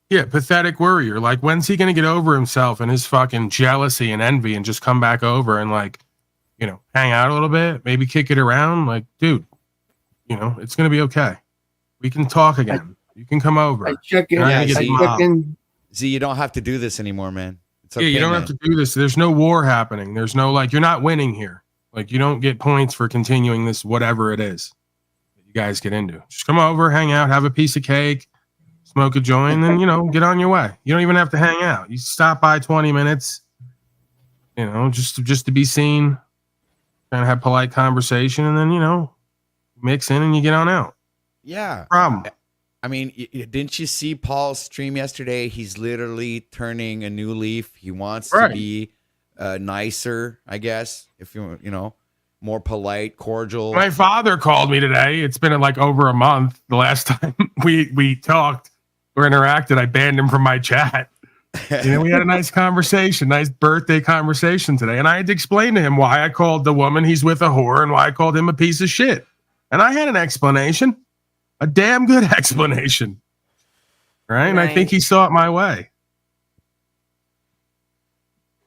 Yeah, pathetic warrior. Like, when's he gonna get over himself and his fucking jealousy and envy and just come back over and hang out a little bit, maybe kick it around? Like, dude, it's gonna be okay. We can talk again. You can come over. I check in. Z, you don't have to do this anymore, man. It's okay, you don't have to do this. There's no war happening. There's no you're not winning here. Like, you don't get points for continuing this, whatever it is that you guys get into. Just come over, hang out, have a piece of cake, smoke a joint, and then, get on your way. You don't even have to hang out. You stop by 20 minutes, just to be seen, kind of have polite conversation, and then, mix in and you get on out. Yeah. No problem. I mean, didn't you see Paul's stream yesterday? He's literally turning a new leaf. He wants to be nicer, I guess, if more polite, cordial. My father called me today. It's been over a month. The last time we talked or interacted, I banned him from my chat. We had a nice conversation, nice birthday conversation today. And I had to explain to him why I called the woman he's with a whore and why I called him a piece of shit. And I had an explanation, a damn good explanation. Right? And I think he saw it my way.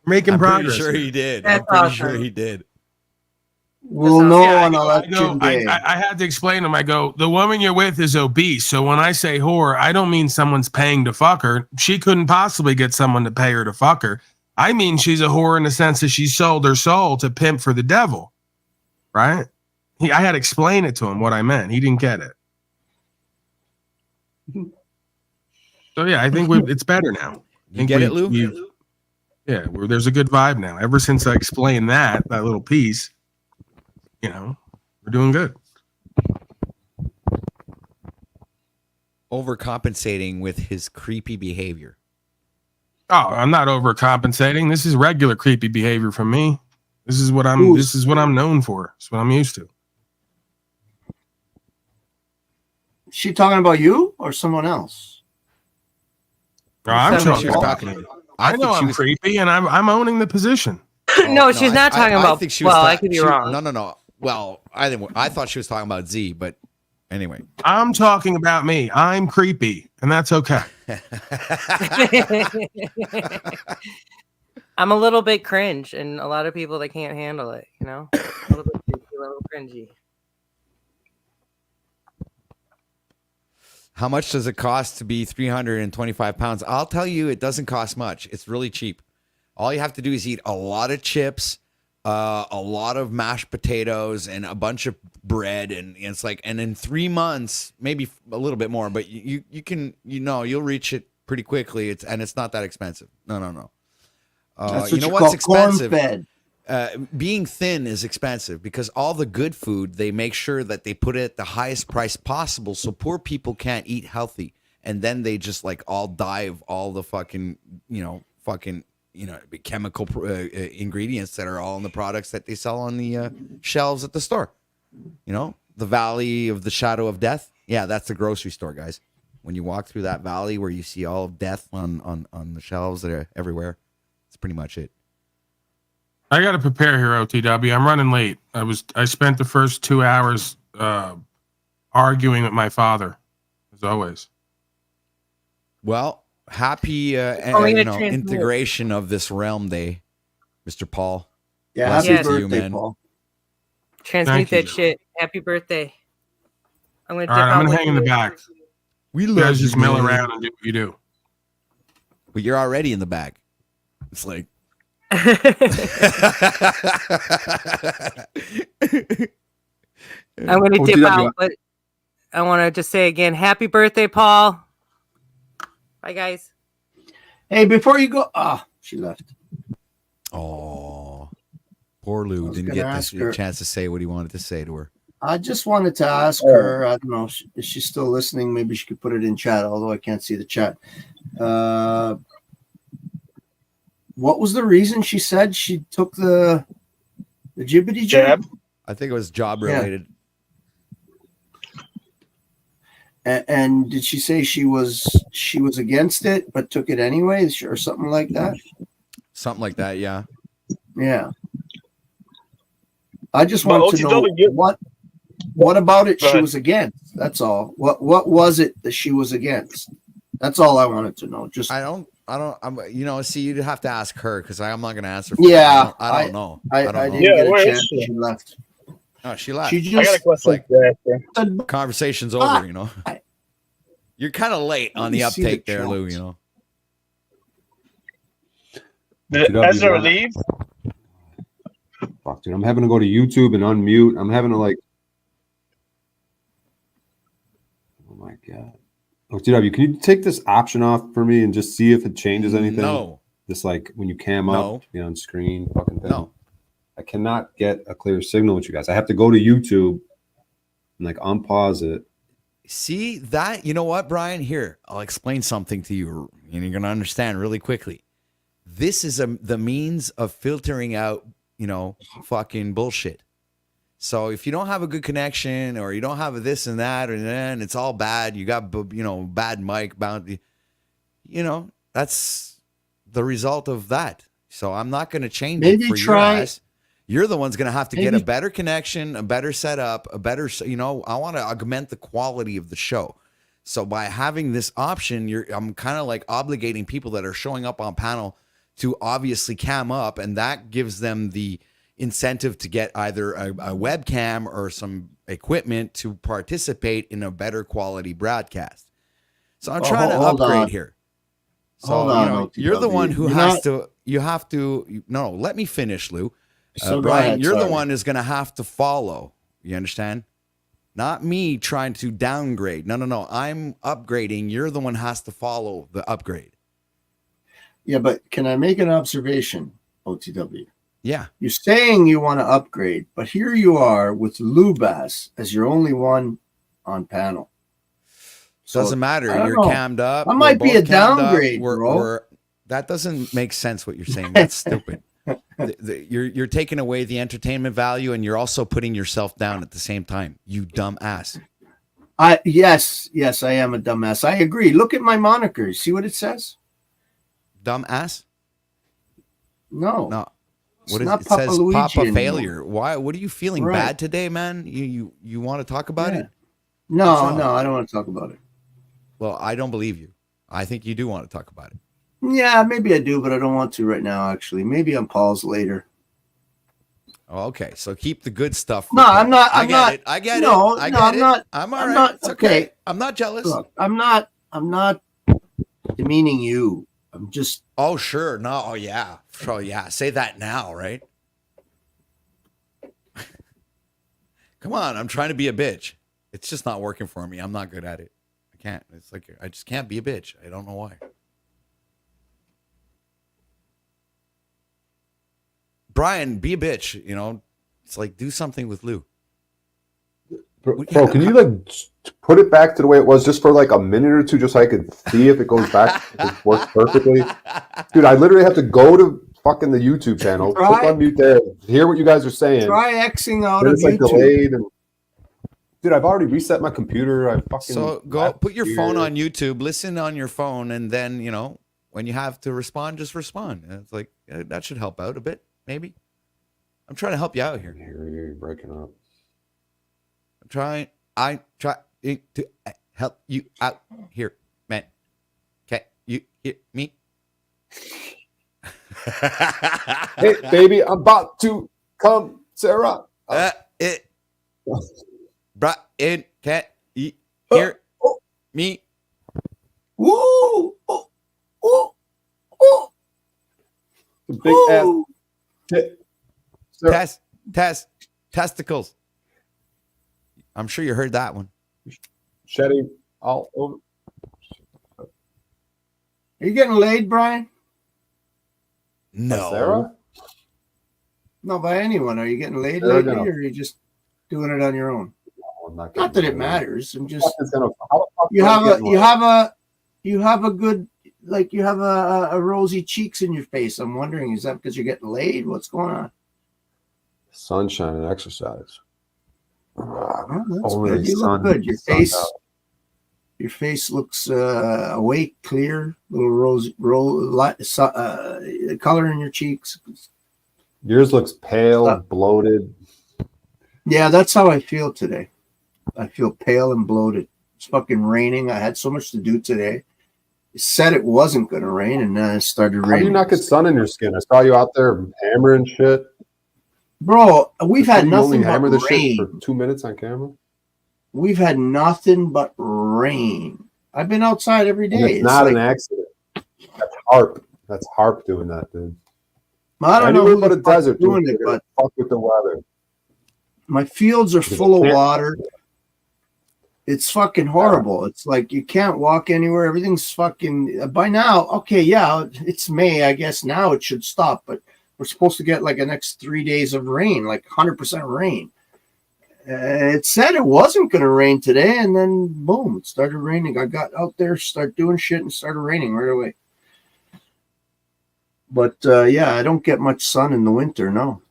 Making progress. Pretty sure he did. That's I'm pretty awesome. sure he did. We'll know on election day. I had to explain to him. I go, the woman you're with is obese. So when I say whore, I don't mean someone's paying to fuck her. She couldn't possibly get someone to pay her to fuck her. I mean, she's a whore in the sense that she sold her soul to pimp for the devil. Right? I had to explain it to him what I meant. He didn't get it. So yeah, I think it's better now. You get it, Lou? Yeah, there's a good vibe now. Ever since I explained that little piece, we're doing good. overcompensating with his creepy behavior. Oh, I'm not overcompensating. This is regular creepy behavior from me. This is what I'm known for. It's what I'm used to. Is she talking about you or someone else? No, I'm Somebody talking. I know I'm creepy, and I'm owning the position. No, she's not talking about. I think she was I could be wrong. No. Well, I thought she was talking about Z, but anyway. I'm talking about me. I'm creepy, and that's okay. I'm a little bit cringe, and a lot of people, they can't handle it, you know? A little bit creepy, a little cringy. How much does it cost to be 325 pounds? I'll tell you, it doesn't cost much. It's really cheap. All you have to do is eat a lot of chips, a lot of mashed potatoes, and a bunch of bread, and it's like, and in 3 months, maybe a little bit more, but you can, you'll reach it pretty quickly. It's not that expensive. No. That's you know what what's expensive? expensive? Being thin is expensive because all the good food, they make sure that they put it at the highest price possible so poor people can't eat healthy, and then they just like all die of all the fucking chemical ingredients that are all in the products that they sell on the shelves at the store. The valley of the shadow of death. Yeah, that's the grocery store, guys. When you walk through that valley where you see all of death on the shelves that are everywhere, that's pretty much it. I got to prepare here, OTW. I'm running late. I spent the first 2 hours arguing with my father, as always. Well, happy integration of this realm day, Mr. Paul. Yeah, happy birthday, Paul. Transmute that shit. Happy birthday. I'm going to I'm going to hang in the back. We you guys just mill around and do what you do. But you're already in the back. It's like... I'm going to dip out, but I want to just say again, happy birthday, Paul. Bye, guys. Hey, before you go, she left. Oh, poor Lou didn't get this chance to say what he wanted to say to her. I just wanted to ask her, I don't know, is she still listening? Maybe she could put it in chat, although I can't see the chat. What was the reason she said she took the jibbity jab? I think it was job related. Yeah. And did she say she was against it but took it anyway, or something like that? Something like that, yeah. Yeah. I just want to know what about it she was against. That's all. What was it that she was against? That's all I wanted to know. Just see, you'd have to ask her because I'm not going to answer. Yeah, I don't know. I didn't get a chance. She left. Oh, she left. I got a question. Conversation's over. You're kind of late on the uptake there, Lou. Did Ezra leave? Fuck, dude, I'm having to go to YouTube and unmute. I'm having to oh my god. OTW, can you take this option off for me and just see if it changes anything? No. This when you cam up, on screen, fucking thing. No. I cannot get a clear signal with you guys. I have to go to YouTube and unpause it. See that? You know what, Brian? Here, I'll explain something to you, and you're gonna understand really quickly. This is the means of filtering out, fucking bullshit. So if you don't have a good connection or you don't have this and that, and it's all bad, you got, bad mic bounty, that's the result of that. So I'm not going to change it for your ass. You're the one's going to have to get a better connection, a better setup, a better, I want to augment the quality of the show. So by having this option, I'm kind of obligating people that are showing up on panel to obviously cam up, and that gives them the incentive to get either a webcam or some equipment to participate in a better quality broadcast. So I'm trying to upgrade here. So you're the one who let me finish, Lou. Brian, you're the one who's going to have to follow. You understand? Not me trying to downgrade. No. I'm upgrading. You're the one who has to follow the upgrade. Yeah, but can I make an observation, OTW? Yeah. You're saying you want to upgrade, but here you are with Lubas as your only one on panel. So Doesn't matter. I don't You're know. cammed up. That We're might be both a cammed up. downgrade, bro. That doesn't make sense. What you're saying. That's stupid. You're taking away the entertainment value, and you're also putting yourself down at the same time. You dumb ass. Yes, I am a dumbass. I agree. Look at my moniker. See what it says? Dumb ass. No. What It's is not it? Papa Says Luigi Papa anymore. Failure. Why? What are you feeling Right. bad today, man? You want to talk about it? No, I don't want to talk about it. Well, I don't believe you. I think you do want to talk about it. Yeah, maybe I do, but I don't want to right now, actually. Maybe on Paul's later. Oh, okay, so keep the good stuff. No, I'm not. I get it. I get it. I'm all right. It's okay. I'm not jealous. Look, I'm not demeaning you. I'm just. Oh, sure. No. Oh, yeah. Oh, yeah. Say that now, right? Come on. I'm trying to be a bitch. It's just not working for me. I'm not good at it. I can't. It's like I just can't be a bitch. I don't know why. Bryan, be a bitch. You know, it's like do something with Lou. Bro, can you like put it back to the way it was just for like a minute or two, just so I could see if it goes back, if it works perfectly? Dude, I literally have to go to fucking the YouTube channel, click on mute there, hear what you guys are saying. Try Xing out of it's like YouTube. delayed and dude, I've already reset my computer. So go put your phone on YouTube, listen on your phone, and then when you have to respond, just respond. And it's like that should help out a bit, maybe. I'm trying to help you out here. You're breaking up. I try to help you out here, man. Can you hear me? Hey, baby, I'm about to come, Sarah. Bryan, can you hear me? Woo! Big ass tit. Testicles. I'm sure you heard that one. Shedding all over. Are you getting laid, Bryan? No. Sarah? No, by anyone. Are you getting laid Sarah, lately, no. or are you just doing it on your own? No, I'm Not that it matters. I'm just. You You have a good, like you have a rosy cheeks in your face. I'm wondering, is that because you're getting laid? What's going on? Sunshine and exercise. Oh, that's Only good. You sun- look good. Your sun face, out. your face looks awake, clear, little rose, color in your cheeks. Yours looks pale, bloated. Yeah, that's how I feel today. I feel pale and bloated. It's fucking raining. I had so much to do today. It said it wasn't going to rain, and then it started How raining. do you not get sun in your skin? I saw you out there hammering shit. Bro, we've had You nothing only hammer but the shit rain. for 2 minutes on camera. We've had nothing but rain. I've been outside every And day. it's not an accident. That's HARP. That's HARP doing that, dude. I don't know Anywhere who but the a fuck's desert, doing dude, it, they're but gonna fuck with the weather. my fields are full of water. It's fucking horrible. It's like you can't walk anywhere. Everything's fucking by now. Okay, yeah, it's May. I guess now it should stop, but we're supposed to get like the next 3 days of rain, like 100% rain. It said it wasn't going to rain today, and then boom, it started raining. I got out there, started doing shit, and started raining right away. But yeah, I don't get much sun in the winter. No.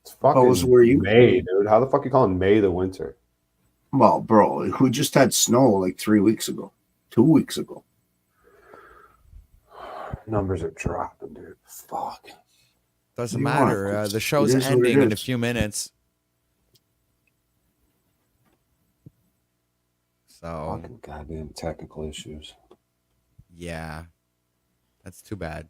It's fucking Were you? May, dude. How the fuck you calling May the winter? Well, bro, we just had snow like 3 weeks ago, 2 weeks ago. Numbers are dropping, dude. Fuck. Doesn't matter. The show's ending in a few minutes. So fucking goddamn technical issues. Yeah. That's too bad.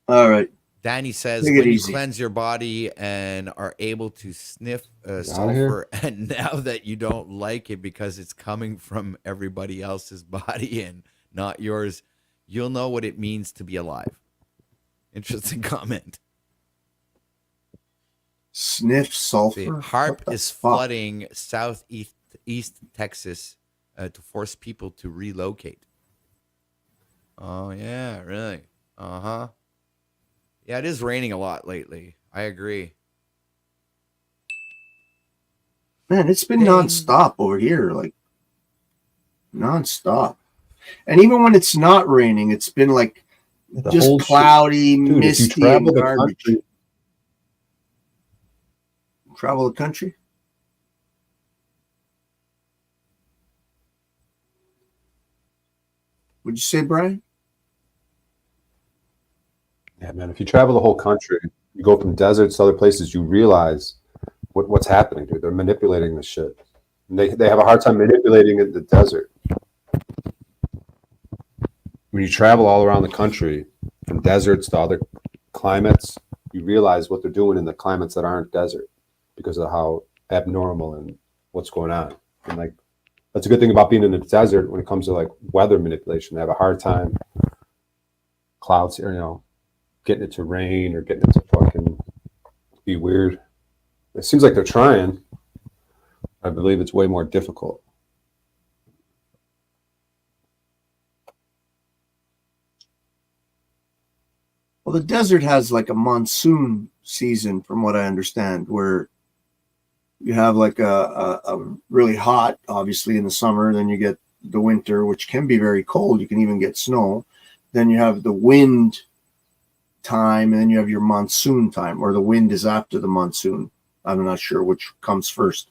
All right. Danny says Take it when you easy. cleanse your body and are able to sniff outta sulfur, and now that you don't like it because it's coming from everybody else's body and not yours, you'll know what it means to be alive. Interesting comment. Sniff sulfur. See, HARP What the is fuck? flooding southeast Texas to force people to relocate. Oh yeah, really? Uh-huh. Yeah, it is raining a lot lately. I agree. Man, it's been nonstop over here, like nonstop. And even when it's not raining, it's been like just cloudy, dude, misty, and garbage. Travel the country? Would you say, Bryan? Yeah, man. If you travel the whole country, you go from deserts to other places, you realize what's happening, dude. They're manipulating this shit. And they have a hard time manipulating it in the desert. When you travel all around the country, from deserts to other climates, you realize what they're doing in the climates that aren't desert because of how abnormal and what's going on. And like, that's a good thing about being in the desert when it comes to like weather manipulation. They have a hard time clouds, you know, getting it to rain or getting it to fucking be weird. It seems like they're trying. I believe it's way more difficult. Well, the desert has like a monsoon season, from what I understand, where you have like a really hot, obviously in the summer, then you get the winter, which can be very cold. You can even get snow. Then you have the wind time, and then you have your monsoon time, or the wind is after the monsoon. I'm not sure which comes first.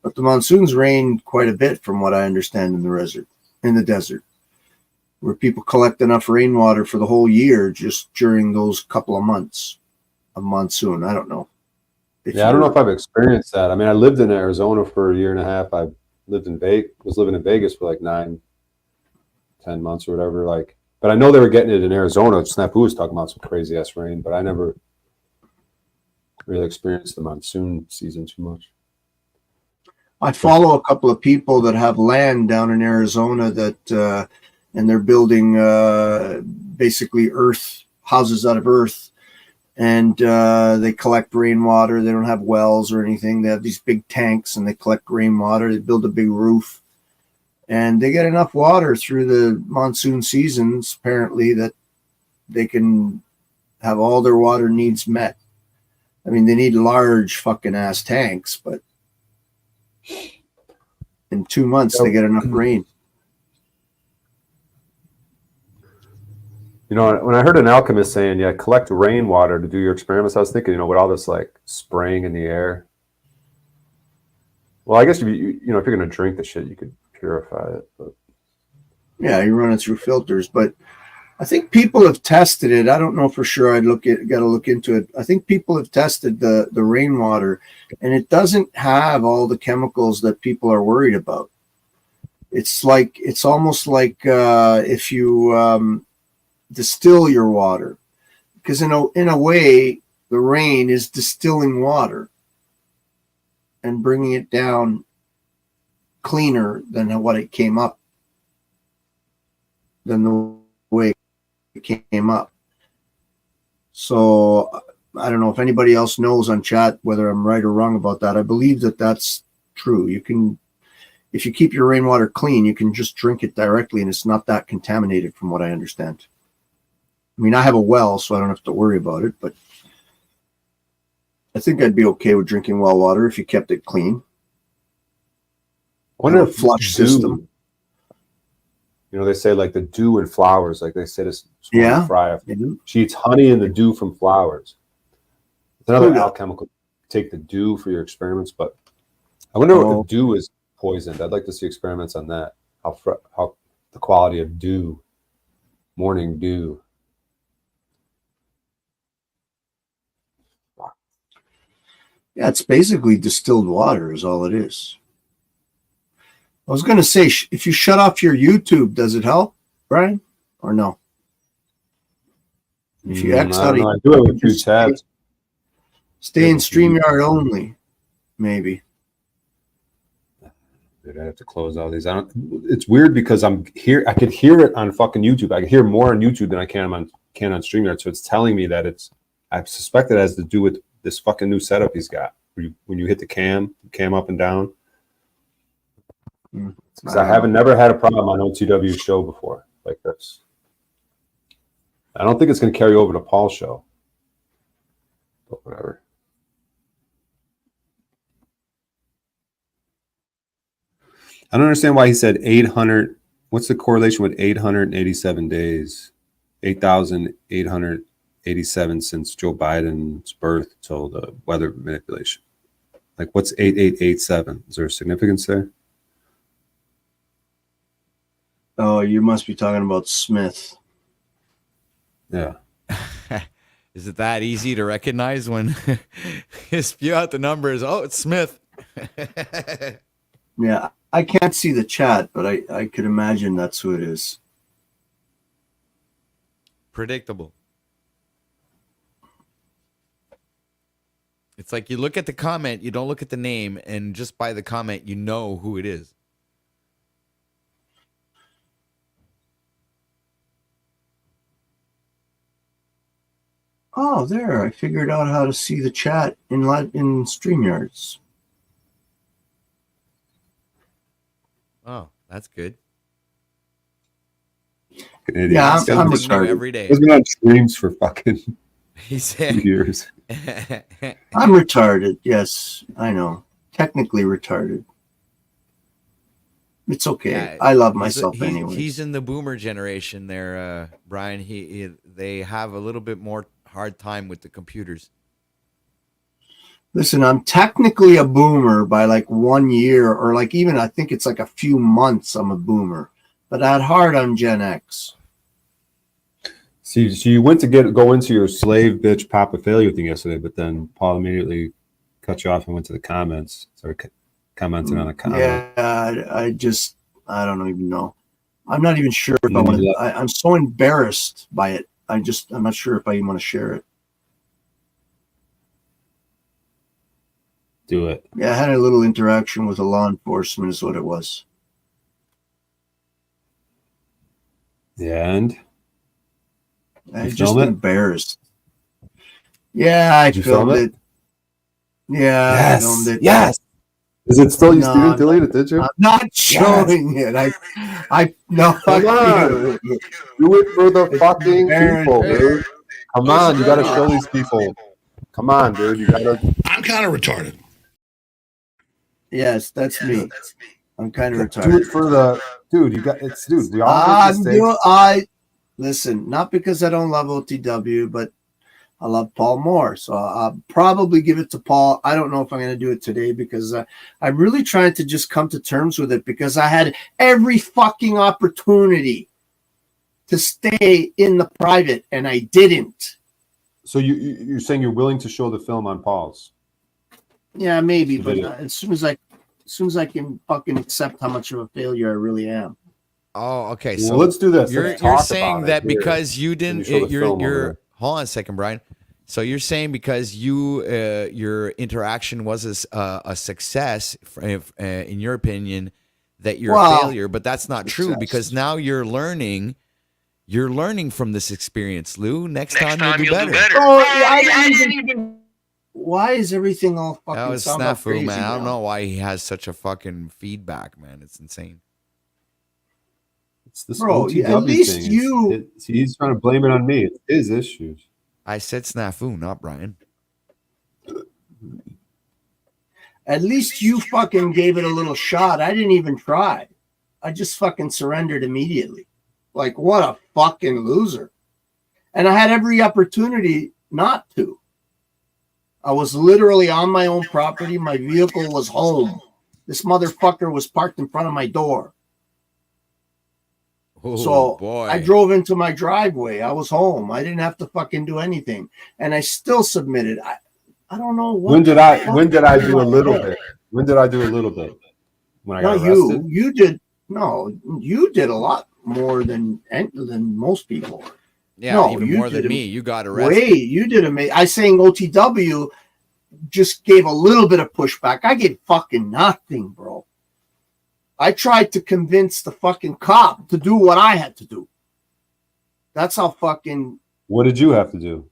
But the monsoons rain quite a bit, from what I understand, in the desert, where people collect enough rainwater for the whole year just during those couple of months of monsoon. I don't know. Yeah, I don't know if I've experienced that. I mean, I lived in Arizona for a year and a half. I lived in was living in Vegas for like 9-10 months or whatever. Like, but I know they were getting it in Arizona. Snafu was talking about some crazy ass rain, but I never really experienced the monsoon season too much. I follow a couple of people that have land down in Arizona that, and they're building basically houses out of earth, and they collect rainwater. They don't have wells or anything. They have these big tanks, and they collect rainwater. They build a big roof, and they get enough water through the monsoon seasons, apparently, that they can have all their water needs met. I mean, they need large fucking ass tanks, but in 2 months they get enough rain. You know, when I heard an alchemist saying, yeah, collect rainwater to do your experiments, I was thinking, you know, with all this like spraying in the air. Well, I guess, you know, if you're going to drink the shit, you could purify it. But yeah, you run it through filters. But I think people have tested it. I don't know for sure. Got to look into it. I think people have tested the rainwater, and it doesn't have all the chemicals that people are worried about. It's almost like if you distill your water, because in a way the rain is distilling water and bringing it down cleaner than what it came up, than the way it came up. So I don't know if anybody else knows on chat whether I'm right or wrong about that. I believe that that's true. You can, if you keep your rainwater clean, you can just drink it directly, and it's not that contaminated, from what I understand. I mean, I have a well, so I don't have to worry about it, but I think I'd be okay with drinking well water if you kept it clean. I wonder if flush system. You know, they say like the dew in flowers, like they say this. Yeah. Fry. She eats honey and the dew from flowers. It's another alchemical. Take the dew for your experiments, but I wonder if the dew is poisoned. I'd like to see experiments on that. How the quality of dew, morning dew. Yeah, it's basically distilled water is all it is. I was going to say, if you shut off your YouTube, does it help, Bryan, or no? If you X out, I do it with 2 tabs. Stay in StreamYard only, maybe. Dude, I have to close all these. It's weird because I'm here. I could hear it on fucking YouTube. I can hear more on YouTube than I can on StreamYard. So it's telling me that I suspect it has to do with this fucking new setup he's got. When you hit the cam up and down. I never had a problem on OTW show before like this. I don't think it's going to carry over to Paul's show, but whatever. I don't understand why he said 800. What's the correlation with 887 days? 8,887 since Joe Biden's birth till the weather manipulation. Like, what's 8887? Is there a significance there? Oh, you must be talking about Smith. Yeah. Is it that easy to recognize when you spew out the numbers? Oh, it's Smith. Yeah, I can't see the chat, but I could imagine that's who it is. Predictable. It's like you look at the comment, you don't look at the name, and just by the comment, you know who it is. Oh, there! I figured out how to see the chat in StreamYards. Oh, that's good. Canadian. Yeah, I'm retarded every day. He's been on streams for fucking He said, years. I'm retarded. Yes, I know. Technically retarded. It's okay. Yeah, I love myself anyway. He's in the boomer generation there, Brian. They have a little bit more hard time with the computers. Listen, I'm technically a boomer by like 1 year, or like even I think it's like a few months I'm a boomer. But at heart, I'm Gen X. See, so you went to go into your slave bitch Papa failure thing yesterday, but then Paul immediately cut you off and went to the comments. Started commenting on a comment. Yeah, I don't even know. I'm not even sure if I want to. I'm so embarrassed by it. I'm not sure if I even want to share it. Do it. Yeah, I had a little interaction with a law enforcement is what it was. Yeah, and I'm just embarrassed. Yeah, I filmed it. Yeah, yes. I filmed it. Yes. Is it still? You didn't delete it, did you? I'm not showing it. I no. Come on. Do it for the fucking people, dude. Come on, you gotta show these people. Come on, dude. You gotta. I'm kind of retarded. Yes, that's me. I'm kind of retarded. Do it for the dude. You got it's dude. We all make mistakes. Listen, not because I don't love OTW, but I love Paul more. So I'll probably give it to Paul. I don't know if I'm going to do it today because I'm really trying to just come to terms with it because I had every fucking opportunity to stay in the private and I didn't. So you're saying you're willing to show the film on Paul's? Yeah, maybe, but as soon as I can fucking accept how much of a failure I really am. Oh, okay. Well, So let's do this. You're saying that because you didn't, you're hold on a second, Brian. So you're saying because your interaction was a success, in your opinion, that you're a failure, but that's not true because now you're learning from this experience, Lou. Next time you'll do better. Oh, I didn't even. Why is everything all fucking? That was snafu, man. I don't know why he has such a fucking feedback, man. It's insane. It's this bro. OTW At least thing. He's trying to blame it on me. It's his issues. I said snafu, not Brian. At least you fucking gave it a little shot. I didn't even try. I just fucking surrendered immediately. Like, what a fucking loser. And I had every opportunity not to. I was literally on my own property. My vehicle was home. This motherfucker was parked in front of my door. Oh, so boy. I drove into my driveway. I was home. I didn't have to fucking do anything. And I still submitted. I don't know what. When did I do a little bit? When did I do a little bit? When I got arrested? You did. No, you did a lot more than most people. Yeah, no, even more than me. You got arrested. Wait, you did amazing. I saying OTW just gave a little bit of pushback. I gave fucking nothing, bro. I tried to convince the fucking cop to do what I had to do. That's how fucking. What did you have to do?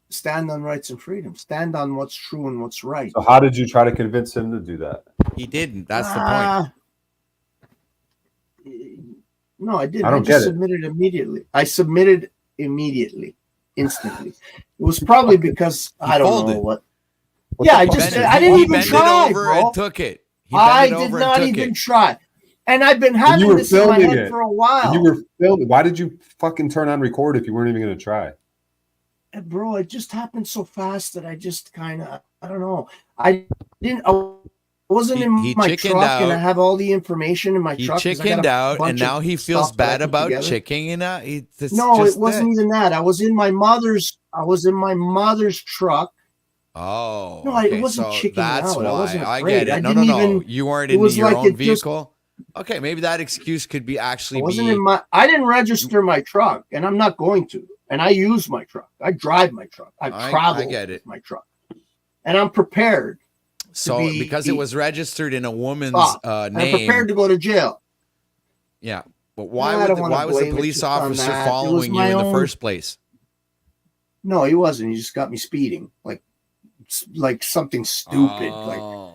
Stand on rights and freedom. Stand on what's true and what's right. So how did you try to convince him to do that? He didn't. That's the point. No, I didn't. I just submitted immediately. I submitted immediately, instantly. It was probably because I don't know what. I didn't even try, bro. And took it. I did not even try. And I've been having this in my head for a while. You were filming. Why did you fucking turn on record if you weren't even going to try? Bro, it just happened so fast that I just kind of, I don't know. I wasn't in my truck and I have all the information in my truck. He chickened out and now he feels bad about chickening out. No, it wasn't even that. I was in my mother's truck. Oh, no, okay. it wasn't chickening that's out. Why. I wasn't I afraid. get it. No. You weren't in your own vehicle. Okay, maybe that excuse could be actually. I didn't register my truck, and I'm not going to. And I use my truck. I drive my truck. I travel with my truck, and I'm prepared. So because it was registered in a woman's name, I'm prepared to go to jail. Yeah, but why was the police officer following you in the first place? No, he wasn't. He just got me speeding, like something stupid. Like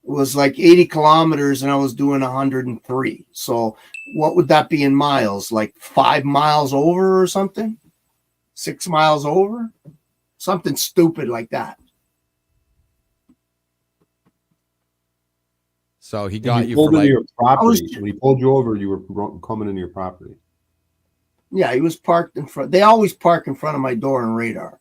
it was like 80 kilometers, and I was doing 103. So what would that be in miles? Like 5 miles over or something? 6 miles over? Something stupid like that. So he got you for your property. When he pulled you over, you were coming into your property. Yeah, he was parked in front. They always park in front of my door on radar.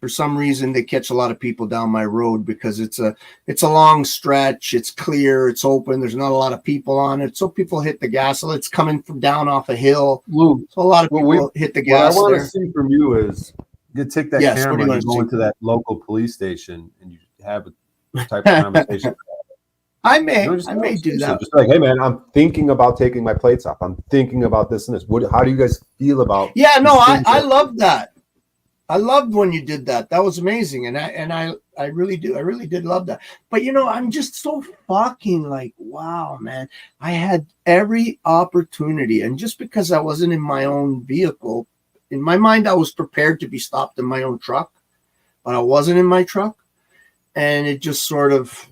For some reason, they catch a lot of people down my road because it's a long stretch. It's clear. It's open. There's not a lot of people on it. So people hit the gas. So it's coming from down off a hill. So a lot of people hit the gas. What I want to see from you is you take that camera and you go into that local police station and you have a type of conversation. I may do that. Just like, hey man, I'm thinking about taking my plates off. I'm thinking about this and this. How do you guys feel about? Yeah, no, I love that. I loved when you did that. That was amazing, and I really do. I really did love that. But I'm just so fucking like, wow, man. I had every opportunity, and just because I wasn't in my own vehicle, in my mind, I was prepared to be stopped in my own truck, but I wasn't in my truck, and it just sort of.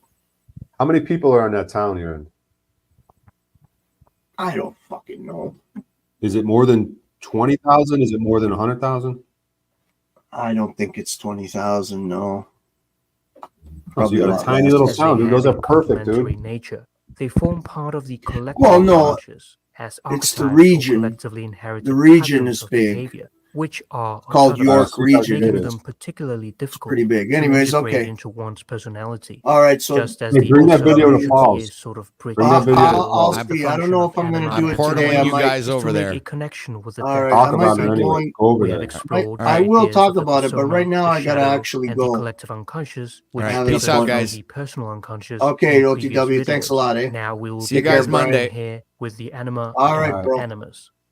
How many people are in that town you're in? I don't fucking know. Is it more than 20,000? Is it more than 100,000? I don't think it's 20,000. No. Probably you got a tiny little town, dude. Those are perfect, dude. Nature. They form part of the collective. Well, no, it's the region. The region is big. Behavior, which are called York region. Making them particularly difficult. It's pretty big. Anyways, okay. Into one's personality. All right, so just as bring that video to Falls. Sort of bring that video. I'll see. I don't know if I'm going to do it today. I might guys over there. A connection with the all right, I might be going over there. I will talk about it, but right now I got to actually go. Collective unconscious. All right, peace out, guys. Personal unconscious. Okay, OTW. Thanks a lot. Now we will see you guys Monday here with the anima. All right, bro. Animus.